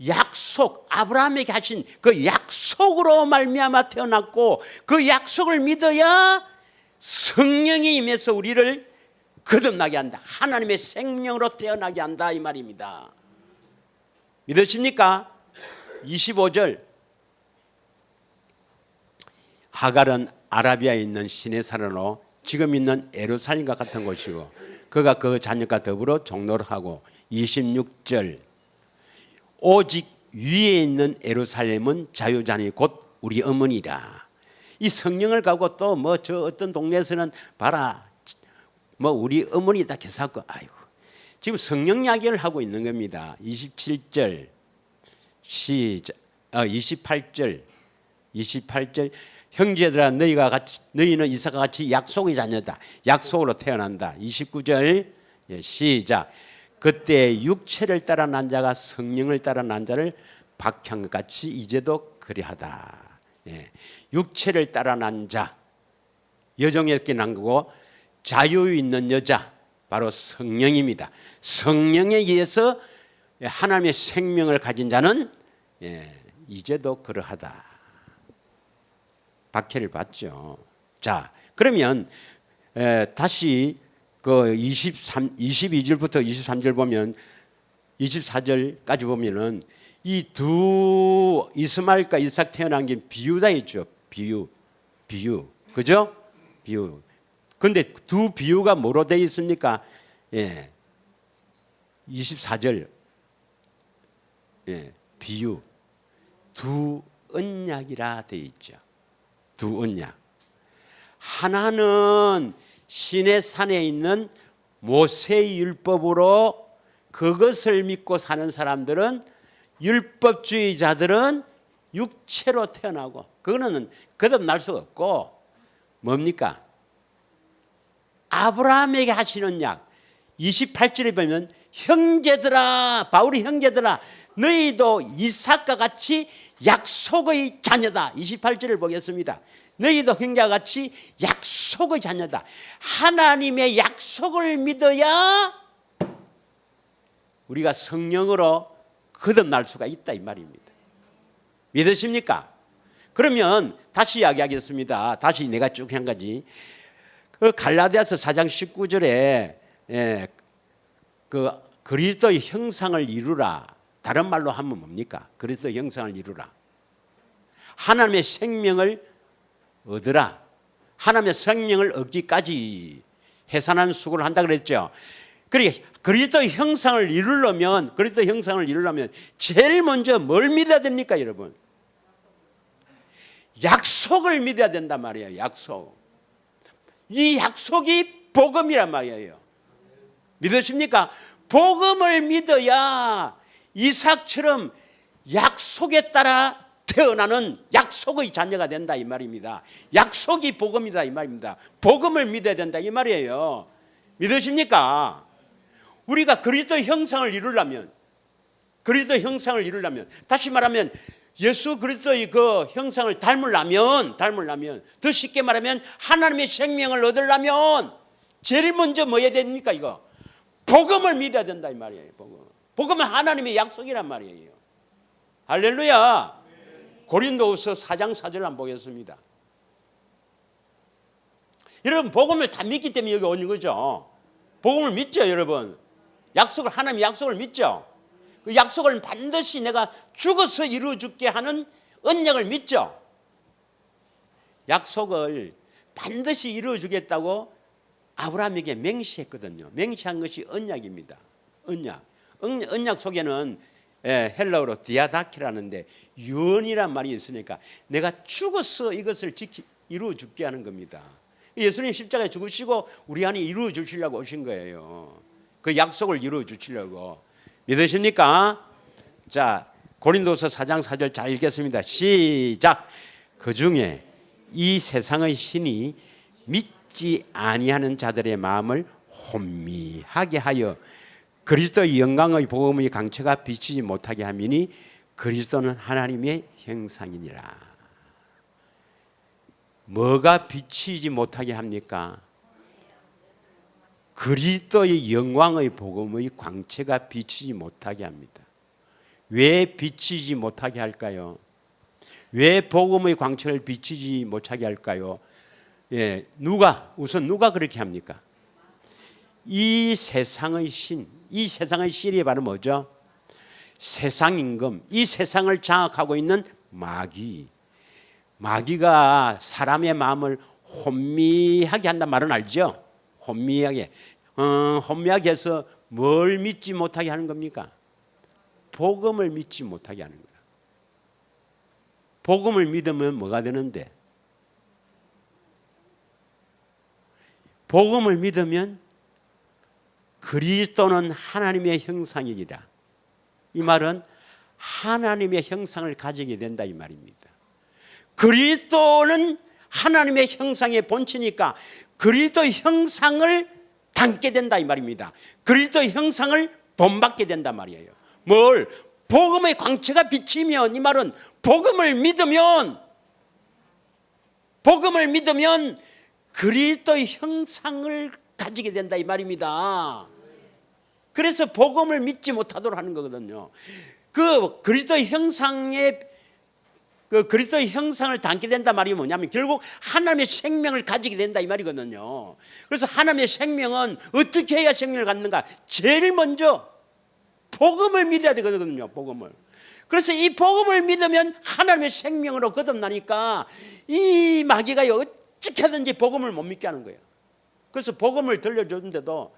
약속 아브라함에게 하신 그 약속으로 말미암아 태어났고 그 약속을 믿어야 성령이 임해서 우리를 거듭나게 한다. 하나님의 생명으로 태어나게 한다 이 말입니다. 믿으십니까? 25절. 하갈은 아라비아에 있는 시내사람으로 지금 있는 예루살렘과 같은 곳이고 그가 그 자녀과 더불어 종로를 하고 26절. 오직 위에 있는 예루살렘은 자유자니 곧 우리 어머니라. 이 성령을 가고 또 뭐 저 어떤 동네에서는 봐라 뭐 우리 어머니다 개사고 아이고 지금 성령 이야기를 하고 있는 겁니다. 27절 시작 28절 형제들아 너희는 이삭과 같이 약속의 자녀다. 약속으로 태어난다. 29절 시작 그때 육체를 따라 난 자가 성령을 따라 난 자를 박해한 것 같이 이제도 그리하다. 예. 육체를 따라 난 자, 여종에게 난 거고 자유 있는 여자 바로 성령입니다. 성령에 의해서 하나님의 생명을 가진 자는 이제도 그러하다. 박해를 받죠. 자, 그러면 다시 그 22절부터 23절 보면 24절까지 보면은 이 두 이스마엘과 이삭 태어난 게 비유다 했죠. 비유. 그죠? 비유. 근데 두 비유가 뭐로 되어 있습니까? 24절. 비유. 두 언약이라 되어 있죠. 두 언약. 하나는 시내 산에 있는 모세의 율법으로 그것을 믿고 사는 사람들은 율법주의자들은 육체로 태어나고 그거는 거듭날 수가 없고 뭡니까? 아브라함에게 하시는 약 28절에 보면 형제들아 바울이 형제들아 너희도 이삭과 같이 약속의 자녀다. 28절을 보겠습니다. 너희도 형제와 같이 약속의 자녀다. 하나님의 약속을 믿어야 우리가 성령으로 거듭날 수가 있다 이 말입니다. 믿으십니까? 그러면 다시 이야기하겠습니다. 다시 내가 쭉 한 가지. 그 갈라디아서 4장 19절에 그 그리스도의 형상을 이루라. 다른 말로 하면 뭡니까? 그리스도의 형상을 이루라. 하나님의 생명을 얻으라. 하나님의 생명을 얻기까지 해산한 수고를 한다 그랬죠. 그리스도의 형상을 이루려면 제일 먼저 뭘 믿어야 됩니까, 여러분? 약속을 믿어야 된단 말이에요. 약속. 이 약속이 복음이란 말이에요. 믿으십니까? 복음을 믿어야 이삭처럼 약속에 따라 태어나는 약속의 자녀가 된다 이 말입니다. 약속이 복음이다 이 말입니다. 복음을 믿어야 된다 이 말이에요. 믿으십니까? 우리가 그리스도의 형상을 이루려면 다시 말하면 예수 그리스도의 그 형상을 닮으려면 더 쉽게 말하면 하나님의 생명을 얻으려면 제일 먼저 뭐 해야 됩니까? 이거 복음을 믿어야 된다 이 말이에요. 복음은 하나님의 약속이란 말이에요. 할렐루야. 고린도후서 4장 4절 한번 보겠습니다. 여러분 복음을 다 믿기 때문에 여기 오는 거죠. 복음을 믿죠, 여러분. 하나님의 약속을 믿죠. 그 약속을 반드시 내가 죽어서 이루어줄게 하는 언약을 믿죠. 약속을 반드시 이루어주겠다고 아브라함에게 맹시했거든요. 맹시한 것이 언약입니다. 언약 속에는 헬라어로 디아다키라는데 유언이란 말이 있으니까 내가 죽어서 이것을 이루어줄게 하는 겁니다. 예수님 십자가에 죽으시고 우리 안에 이루어주시려고 오신 거예요. 그 약속을 이루어주시려고. 믿으십니까? 자, 고린도서 4장 4절 잘 읽겠습니다. 시작. 그중에 이 세상의 신이 믿지 아니하는 자들의 마음을 혼미하게 하여 그리스도의 영광의 복음의 강체가 비치지 못하게 함이니 그리스도는 하나님의 형상이니라. 뭐가 비치지 못하게 합니까? 그리스도의 영광의 복음의 광채가 비치지 못하게 합니다. 왜 비치지 못하게 할까요? 왜 복음의 광채를 비치지 못하게 할까요? 누가 그렇게 합니까? 이 세상의 신이 바로 뭐죠? 세상임금, 이 세상을 장악하고 있는 마귀가 사람의 마음을 혼미하게 한단 말은 알죠? 혼미하게 해서 뭘 믿지 못하게 하는 겁니까? 복음을 믿지 못하게 하는 거야. 복음을 믿으면 뭐가 되는데? 복음을 믿으면 그리스도는 하나님의 형상이니라. 이 말은 하나님의 형상을 가지게 된다 이 말입니다. 그리스도는 하나님의 형상의 본체니까 그리스도의 형상을 담게 된다 이 말입니다. 그리스도의 형상을 본받게 된단 말이에요. 뭘? 복음의 광채가 비치면, 이 말은 복음을 믿으면 그리스도의 형상을 가지게 된다 이 말입니다. 그래서 복음을 믿지 못하도록 하는 거거든요. 그 그리스도의 형상을 담게 된다 말이 뭐냐면 결국 하나님의 생명을 가지게 된다 이 말이거든요. 그래서 하나님의 생명은 어떻게 해야 생명을 갖는가? 제일 먼저 복음을 믿어야 되거든요. 복음을. 그래서 이 복음을 믿으면 하나님의 생명으로 거듭나니까 이 마귀가 어떻게든지 복음을 못 믿게 하는 거예요. 그래서 복음을 들려줬는데도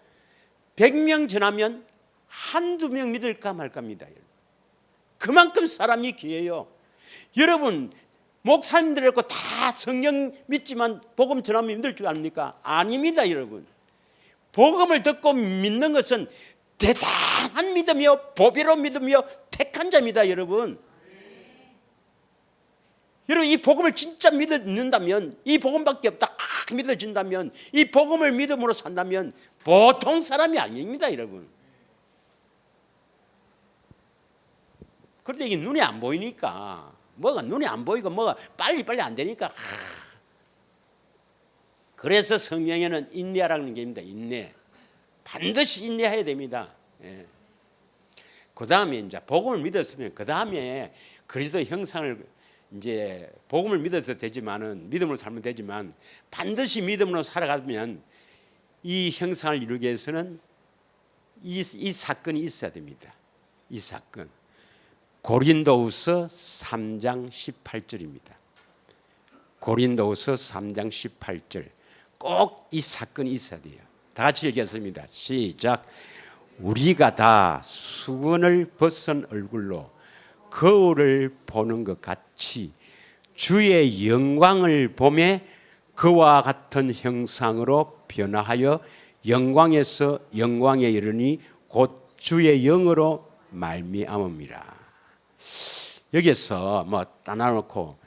100명 전하면 한두 명 믿을까 말까입니다. 그만큼 사람이 귀해요. 여러분 목사님들이고 다 성령 믿지만 복음 전하면 힘들 줄 압니까? 아닙니다. 여러분 복음을 듣고 믿는 것은 대단한 믿음이요 보배로운 믿음이요 택한 자입니다. 여러분 이 복음을 진짜 믿는다면, 이 복음밖에 없다 믿어진다면, 이 복음을 믿음으로 산다면 보통 사람이 아닙니다. 여러분 그런데 이게 눈에 안 보이니까, 뭐가 눈에 안 보이고 뭐가 빨리 안 되니까 그래서 성경에는 인내하라는 게 있습니다. 인내. 반드시 인내해야 됩니다. 예. 그 다음에 이제 복음을 믿었으면 그 다음에 그리스도의 형상을 이제 복음을 믿어서 되지만은 믿음으로 살면 되지만 반드시 믿음으로 살아가면 이 형상을 이루기 위해서는 이 사건이 있어야 됩니다. 이 사건. 고린도후서 3장 18절입니다. 고린도후서 3장 18절. 꼭 이 사건이 있어야 돼요. 다 같이 읽겠습니다. 시작. 우리가 다 수건을 벗은 얼굴로 거울을 보는 것 같이 주의 영광을 보매 그와 같은 형상으로 변화하여 영광에서 영광에 이르니 곧 주의 영으로 말미암음이라. 여기서 뭐 따놔놓고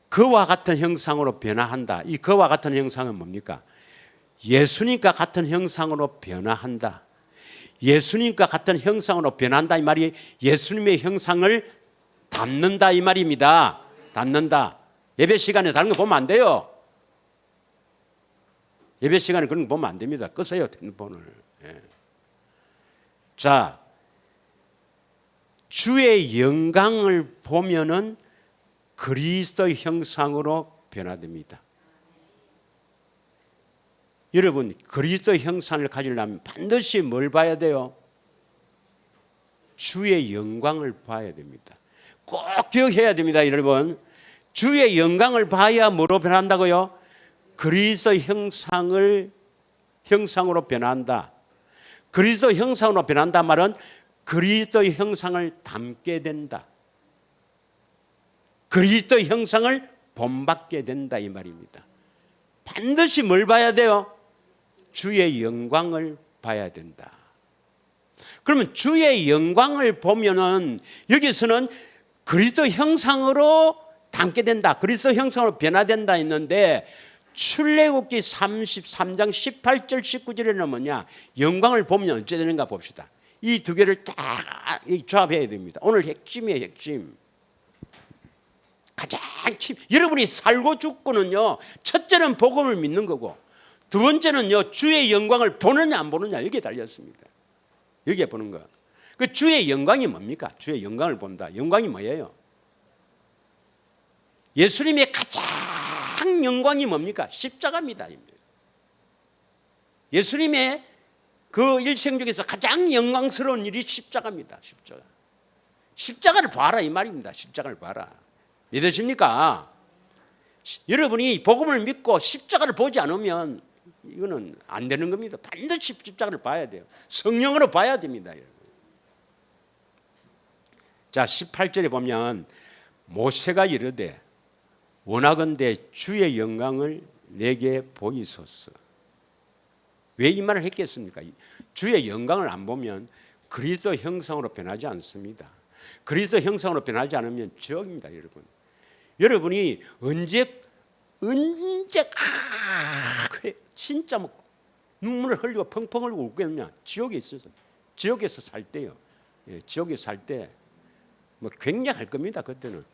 그와 같은 형상으로 변화한다. 이 그와 같은 형상은 뭡니까? 예수님과 같은 형상으로 변화한다. 예수님과 같은 형상으로 변한다 이 말이 예수님의 형상을 담는다 이 말입니다. 담는다. 예배 시간에 다른 거 보면 안 돼요. 예배 시간에 그런 거 보면 안 됩니다. 끄세요 핸드폰을. 예. 자, 주의 영광을 보면은 그리스도의 형상으로 변화됩니다. 여러분 그리스도의 형상을 가지려면 반드시 뭘 봐야 돼요? 주의 영광을 봐야 됩니다. 꼭 기억해야 됩니다. 여러분 주의 영광을 봐야 뭐로 변한다고요? 그리스도의 형상으로 변한다. 그리스도의 형상으로 변한다 말은 그리스도의 형상을 담게 된다. 그리스도의 형상을 본받게 된다 이 말입니다. 반드시 뭘 봐야 돼요? 주의 영광을 봐야 된다. 그러면 주의 영광을 보면은 여기서는 그리스도 형상으로 담게 된다. 그리스도 형상으로 변화된다 했는데 출애굽기 33장 18절 19절에는 뭐냐? 영광을 보면 어찌 되는가 봅시다. 이 두 개를 딱 조합해야 됩니다. 오늘 핵심이에요. 핵심. 가장 여러분이 살고 죽고는요. 첫째는 복음을 믿는 거고 두 번째는요. 주의 영광을 보느냐 안 보느냐 여기에 달렸습니다. 여기에 보는 거. 그 주의 영광이 뭡니까? 주의 영광을 본다. 영광이 뭐예요? 예수님의 가장 영광이 뭡니까? 십자가입니다. 예수님의 그 일생 중에서 가장 영광스러운 일이 십자가입니다. 십자가. 십자가를 봐라 이 말입니다. 십자가를 봐라. 믿으십니까? 여러분이 복음을 믿고 십자가를 보지 않으면 이거는 안 되는 겁니다. 반드시 십자가를 봐야 돼요. 성령으로 봐야 됩니다. 자 18절에 보면 모세가 이르되 원하건대 주의 영광을 내게 보이소서. 왜 이 말을 했겠습니까? 주의 영광을 안 보면 그리스도 형상으로 변하지 않습니다. 그리스도 형상으로 변하지 않으면 지옥입니다. 여러분이 언제 진짜 뭐 눈물을 흘리고 펑펑 흘리고 울겠느냐? 지옥에 있어서. 지옥에서 살 때요. 예, 지옥에서 살 때 뭐 굉장할 겁니다. 그때는.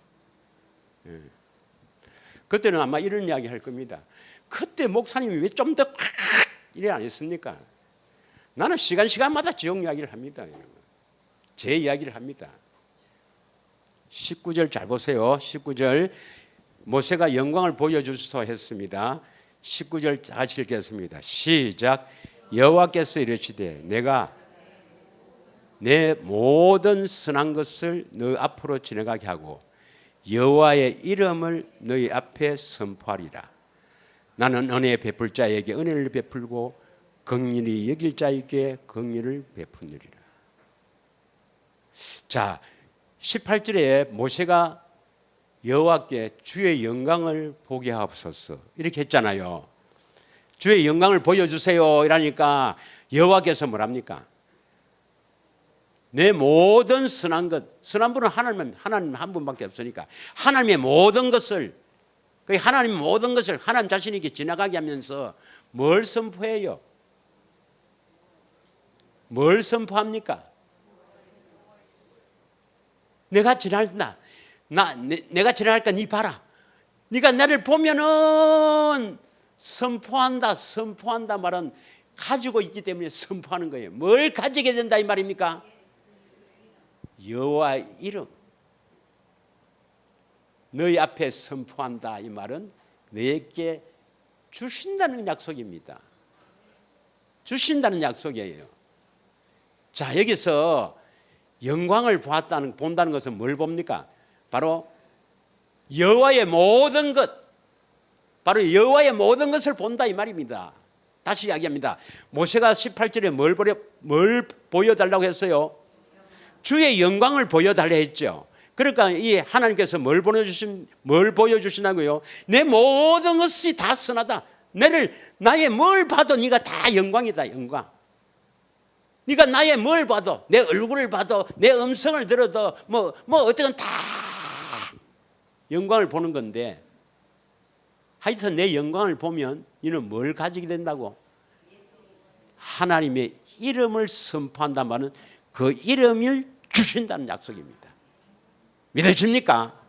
예. 그때는 아마 이런 이야기 할 겁니다. 그때 목사님이 왜 좀 더 이래 안 했습니까? 나는 시간마다 지옥 이야기를 합니다. 제 이야기를 합니다. 19절 잘 보세요. 19절 모세가 영광을 보여주소서 했습니다. 19절 다시 읽겠습니다. 시작. 여호와께서 이르시되 내가 내 모든 선한 것을 너 앞으로 지나가게 하고 여호와의 이름을 너희 앞에 선포하리라. 나는 은혜 베풀 자에게 은혜를 베풀고 긍휼히 여길 자에게 긍휼을 베푸느리라. 자, 18절에 모세가 여호와께 주의 영광을 보게 하옵소서 이렇게 했잖아요. 주의 영광을 보여주세요 이러니까 여호와께서 뭐랍니까? 내 모든 선한 것, 선한 분은 하나님 한 분밖에 없으니까 하나님의 모든 것을, 하나님 모든 것을 하나님 자신에게 지나가게 하면서 뭘 선포해요? 뭘 선포합니까? 내가 지나간다. 내가 지나갈까 네 봐라. 네가 나를 보면은 선포한다 말은 가지고 있기 때문에 선포하는 거예요. 뭘 가지게 된다 이 말입니까? 여호와의 이름 너희 앞에 선포한다 이 말은 너에게 주신다는 약속입니다. 주신다는 약속이에요. 자, 여기서 영광을 본다는 것은 뭘 봅니까? 바로 여호와의 모든 것, 바로 여호와의 모든 것을 본다 이 말입니다. 다시 이야기합니다. 모세가 18절에 뭘 보여달라고 했어요? 주의 영광을 보여달라 했죠. 그러니까 이 하나님께서 뭘 보여주신다고요? 내 모든 것이 다 선하다. 나의 뭘 봐도 네가 다 영광이다. 영광. 네가 나의 뭘 봐도, 내 얼굴을 봐도, 내 음성을 들어도 뭐 어쨌든 다 영광을 보는 건데, 하여튼 내 영광을 보면 너는 뭘 가지게 된다고? 하나님의 이름을 선포한단 말은 그 이름을 주신다는 약속입니다. 믿으십니까?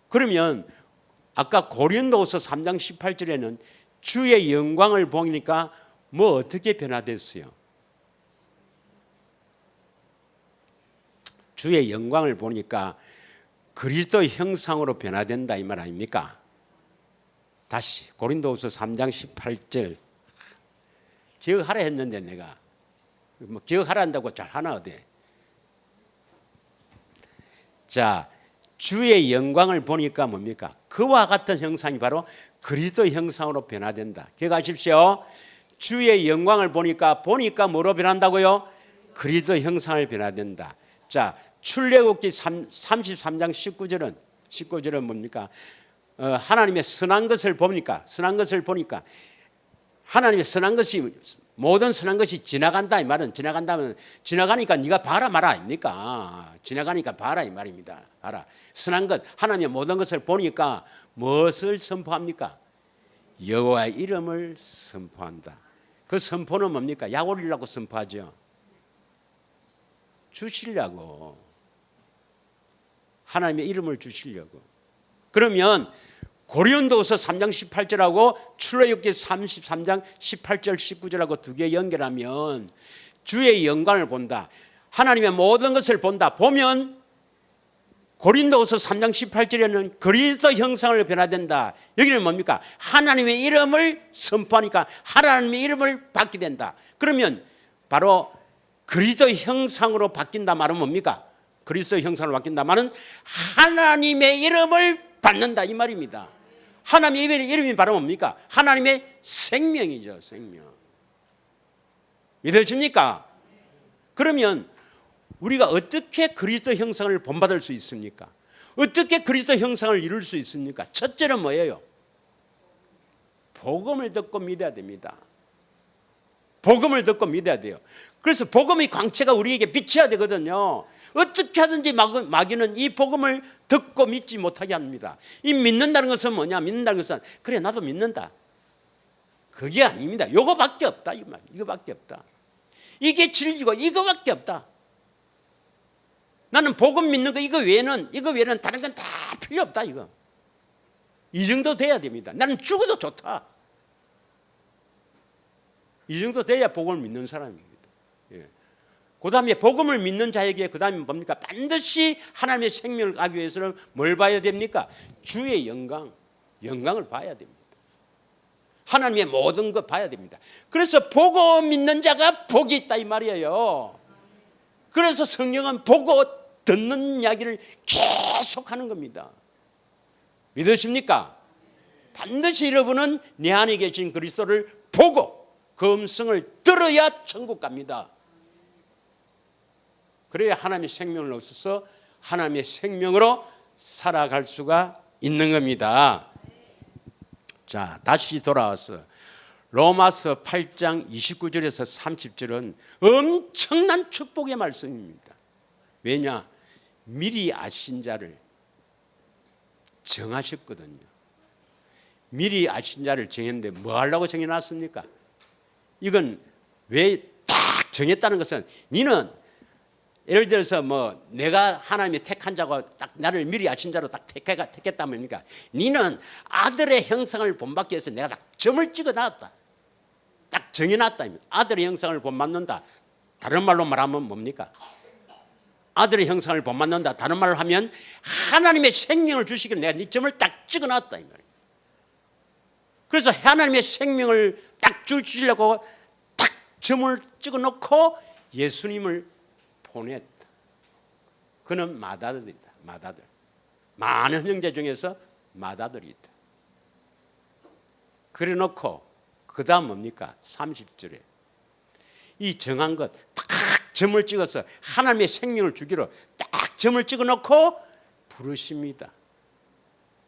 그러면 아까 고린도후서 3장 18절에는 주의 영광을 보니까 뭐 어떻게 변화됐어요? 주의 영광을 보니까 그리스도 형상으로 변화된다 이 말 아닙니까? 다시 고린도후서 3장 18절 기억하라 했는데 내가 뭐 기억하라 한다고 잘 하나 어디? 자, 주의 영광을 보니까 뭡니까? 그와 같은 형상이 바로 그리스도 형상으로 변화된다. 기억하십시오. 주의 영광을 보니까 뭐로 변한다고요? 그리스도 형상을 변화된다. 자, 출애굽기 33장 19절은 뭡니까? 하나님의 선한 것을 보니까 하나님의 선한 것이 모든 선한 것이 지나간다 이 말은 지나가니까 네가 봐라 마라 아닙니까? 지나가니까 봐라 이 말입니다. 봐라. 선한 것 하나님의 모든 것을 보니까 무엇을 선포합니까? 여호와의 이름을 선포한다. 그 선포는 뭡니까? 약 올리려고 선포하죠. 주시려고. 하나님의 이름을 주시려고. 그러면 고린도후서 3장 18절하고 출애굽기 33장 18절 19절하고 두 개 연결하면 주의 영광을 본다. 하나님의 모든 것을 본다. 보면 고린도후서 3장 18절에는 그리스도 형상을 변화된다. 여기는 뭡니까? 하나님의 이름을 선포하니까 하나님의 이름을 받게 된다. 그러면 바로 그리스도 형상으로 바뀐다 말은 뭡니까? 그리스도 형상으로 바뀐다 말은 하나님의 이름을 받는다 이 말입니다. 하나님의 이름이 바로 뭡니까? 하나님의 생명이죠. 생명. 믿으십니까? 그러면 우리가 어떻게 그리스도 형상을 본받을 수 있습니까? 어떻게 그리스도 형상을 이룰 수 있습니까? 첫째는 뭐예요? 복음을 듣고 믿어야 됩니다. 복음을 듣고 믿어야 돼요. 그래서 복음의 광채가 우리에게 비쳐야 되거든요. 어떻게 하든지 마귀는 이 복음을 듣고 믿지 못하게 합니다. 이 믿는다는 것은 뭐냐? 믿는다는 것은 그래 나도 믿는다. 그게 아닙니다. 이거밖에 없다. 이거밖에 없다. 이게 진리고 이거밖에 없다. 나는 복음 믿는 거 이거 외에는 다른 건 다 필요 없다. 이거 이 정도 돼야 됩니다. 나는 죽어도 좋다. 이 정도 돼야 복음을 믿는 사람입니다. 예. 그 다음에 복음을 믿는 자에게 그 다음에 뭡니까? 반드시 하나님의 생명을 가기 위해서는 뭘 봐야 됩니까? 주의 영광을 봐야 됩니다. 하나님의 모든 것 봐야 됩니다. 그래서 보고 믿는 자가 복이 있다 이 말이에요. 그래서 성경은 보고 듣는 이야기를 계속하는 겁니다. 믿으십니까? 반드시 여러분은 내 안에 계신 그리스도를 보고 그 음성을 들어야 천국 갑니다. 그래야 하나님의 생명을 얻어서 하나님의 생명으로 살아갈 수가 있는 겁니다. 자, 다시 돌아와서 로마서 8장 29절에서 30절은 엄청난 축복의 말씀입니다. 왜냐? 미리 아신 자를 정하셨거든요. 미리 아신 자를 정했는데 뭐 하려고 정해놨습니까? 이건 왜 딱 정했다는 것은 니는 예를 들어서 뭐 내가 하나님이 택한 자고 딱 나를 미리 아신 자로 딱 택했다 말입니까? 니는 아들의 형상을 본받기 위해서 내가 딱 점을 찍어놨다. 딱 정해놨다. 아들의 형상을 본받는다. 다른 말로 말하면 뭡니까? 아들의 형상을 본받는다. 다른 말로 하면 하나님의 생명을 주시기를 내가 네 점을 딱 찍어놨다 이 말이에요. 그래서 하나님의 생명을 딱 주시려고 딱 점을 찍어놓고 예수님을 보냈다. 그는 맏아들이다. 맏아들. 많은 형제 중에서 맏아들이다. 그래 놓고 그 다음 뭡니까? 30절에 이 정한 것 딱 점을 찍어서 하나님의 생명을 주기로 딱 점을 찍어 놓고 부르십니다.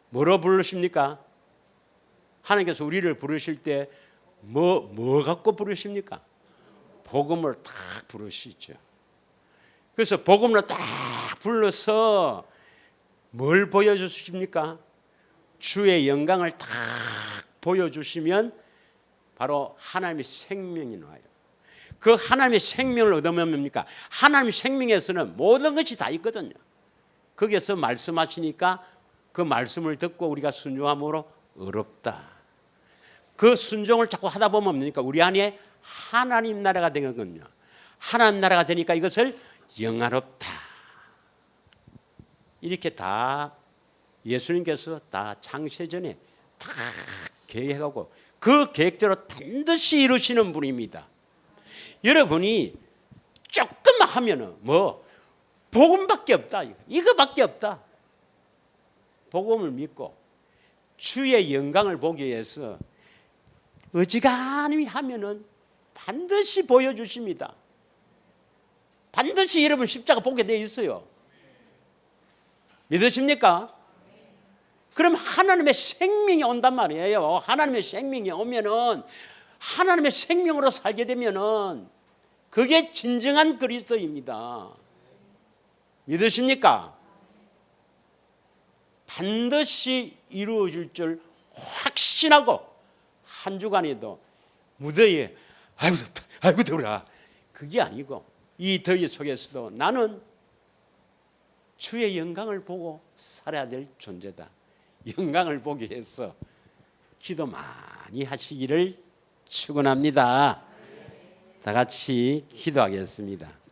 뭐로 부르십니까? 하나님께서 우리를 부르실 때 뭐 갖고 부르십니까? 복음을 딱 부르시죠. 그래서 복음으로 딱 불러서 뭘 보여주십니까? 주의 영광을 딱 보여주시면 바로 하나님의 생명이 나와요. 그 하나님의 생명을 얻으면 뭡니까? 하나님의 생명에서는 모든 것이 다 있거든요. 거기에서 말씀하시니까 그 말씀을 듣고 우리가 순종함으로 의롭다. 그 순종을 자꾸 하다 보면 뭡니까? 우리 안에 하나님 나라가 되거든요. 하나님 나라가 되니까 이것을 영화롭다. 이렇게 다 예수님께서 다 창세전에 다 계획하고 그 계획대로 반드시 이루시는 분입니다. 여러분이 조금만 하면은 뭐 복음밖에 없다. 이거밖에 없다. 복음을 믿고 주의 영광을 보기 위해서 어지간히 하면은 반드시 보여주십니다. 반드시 여러분 십자가 보게 되어 있어요. 믿으십니까? 그럼 하나님의 생명이 온단 말이에요. 하나님의 생명이 오면은 하나님의 생명으로 살게 되면은 그게 진정한 그리스도입니다. 믿으십니까? 반드시 이루어질 줄 확신하고 한 주간에도 무더위에 아이고 덥다, 아이고 더워라 그게 아니고 이 더위 속에서도 나는 주의 영광을 보고 살아야 될 존재다. 영광을 보기 위해서 기도 많이 하시기를 축원합니다. 다 같이 기도하겠습니다.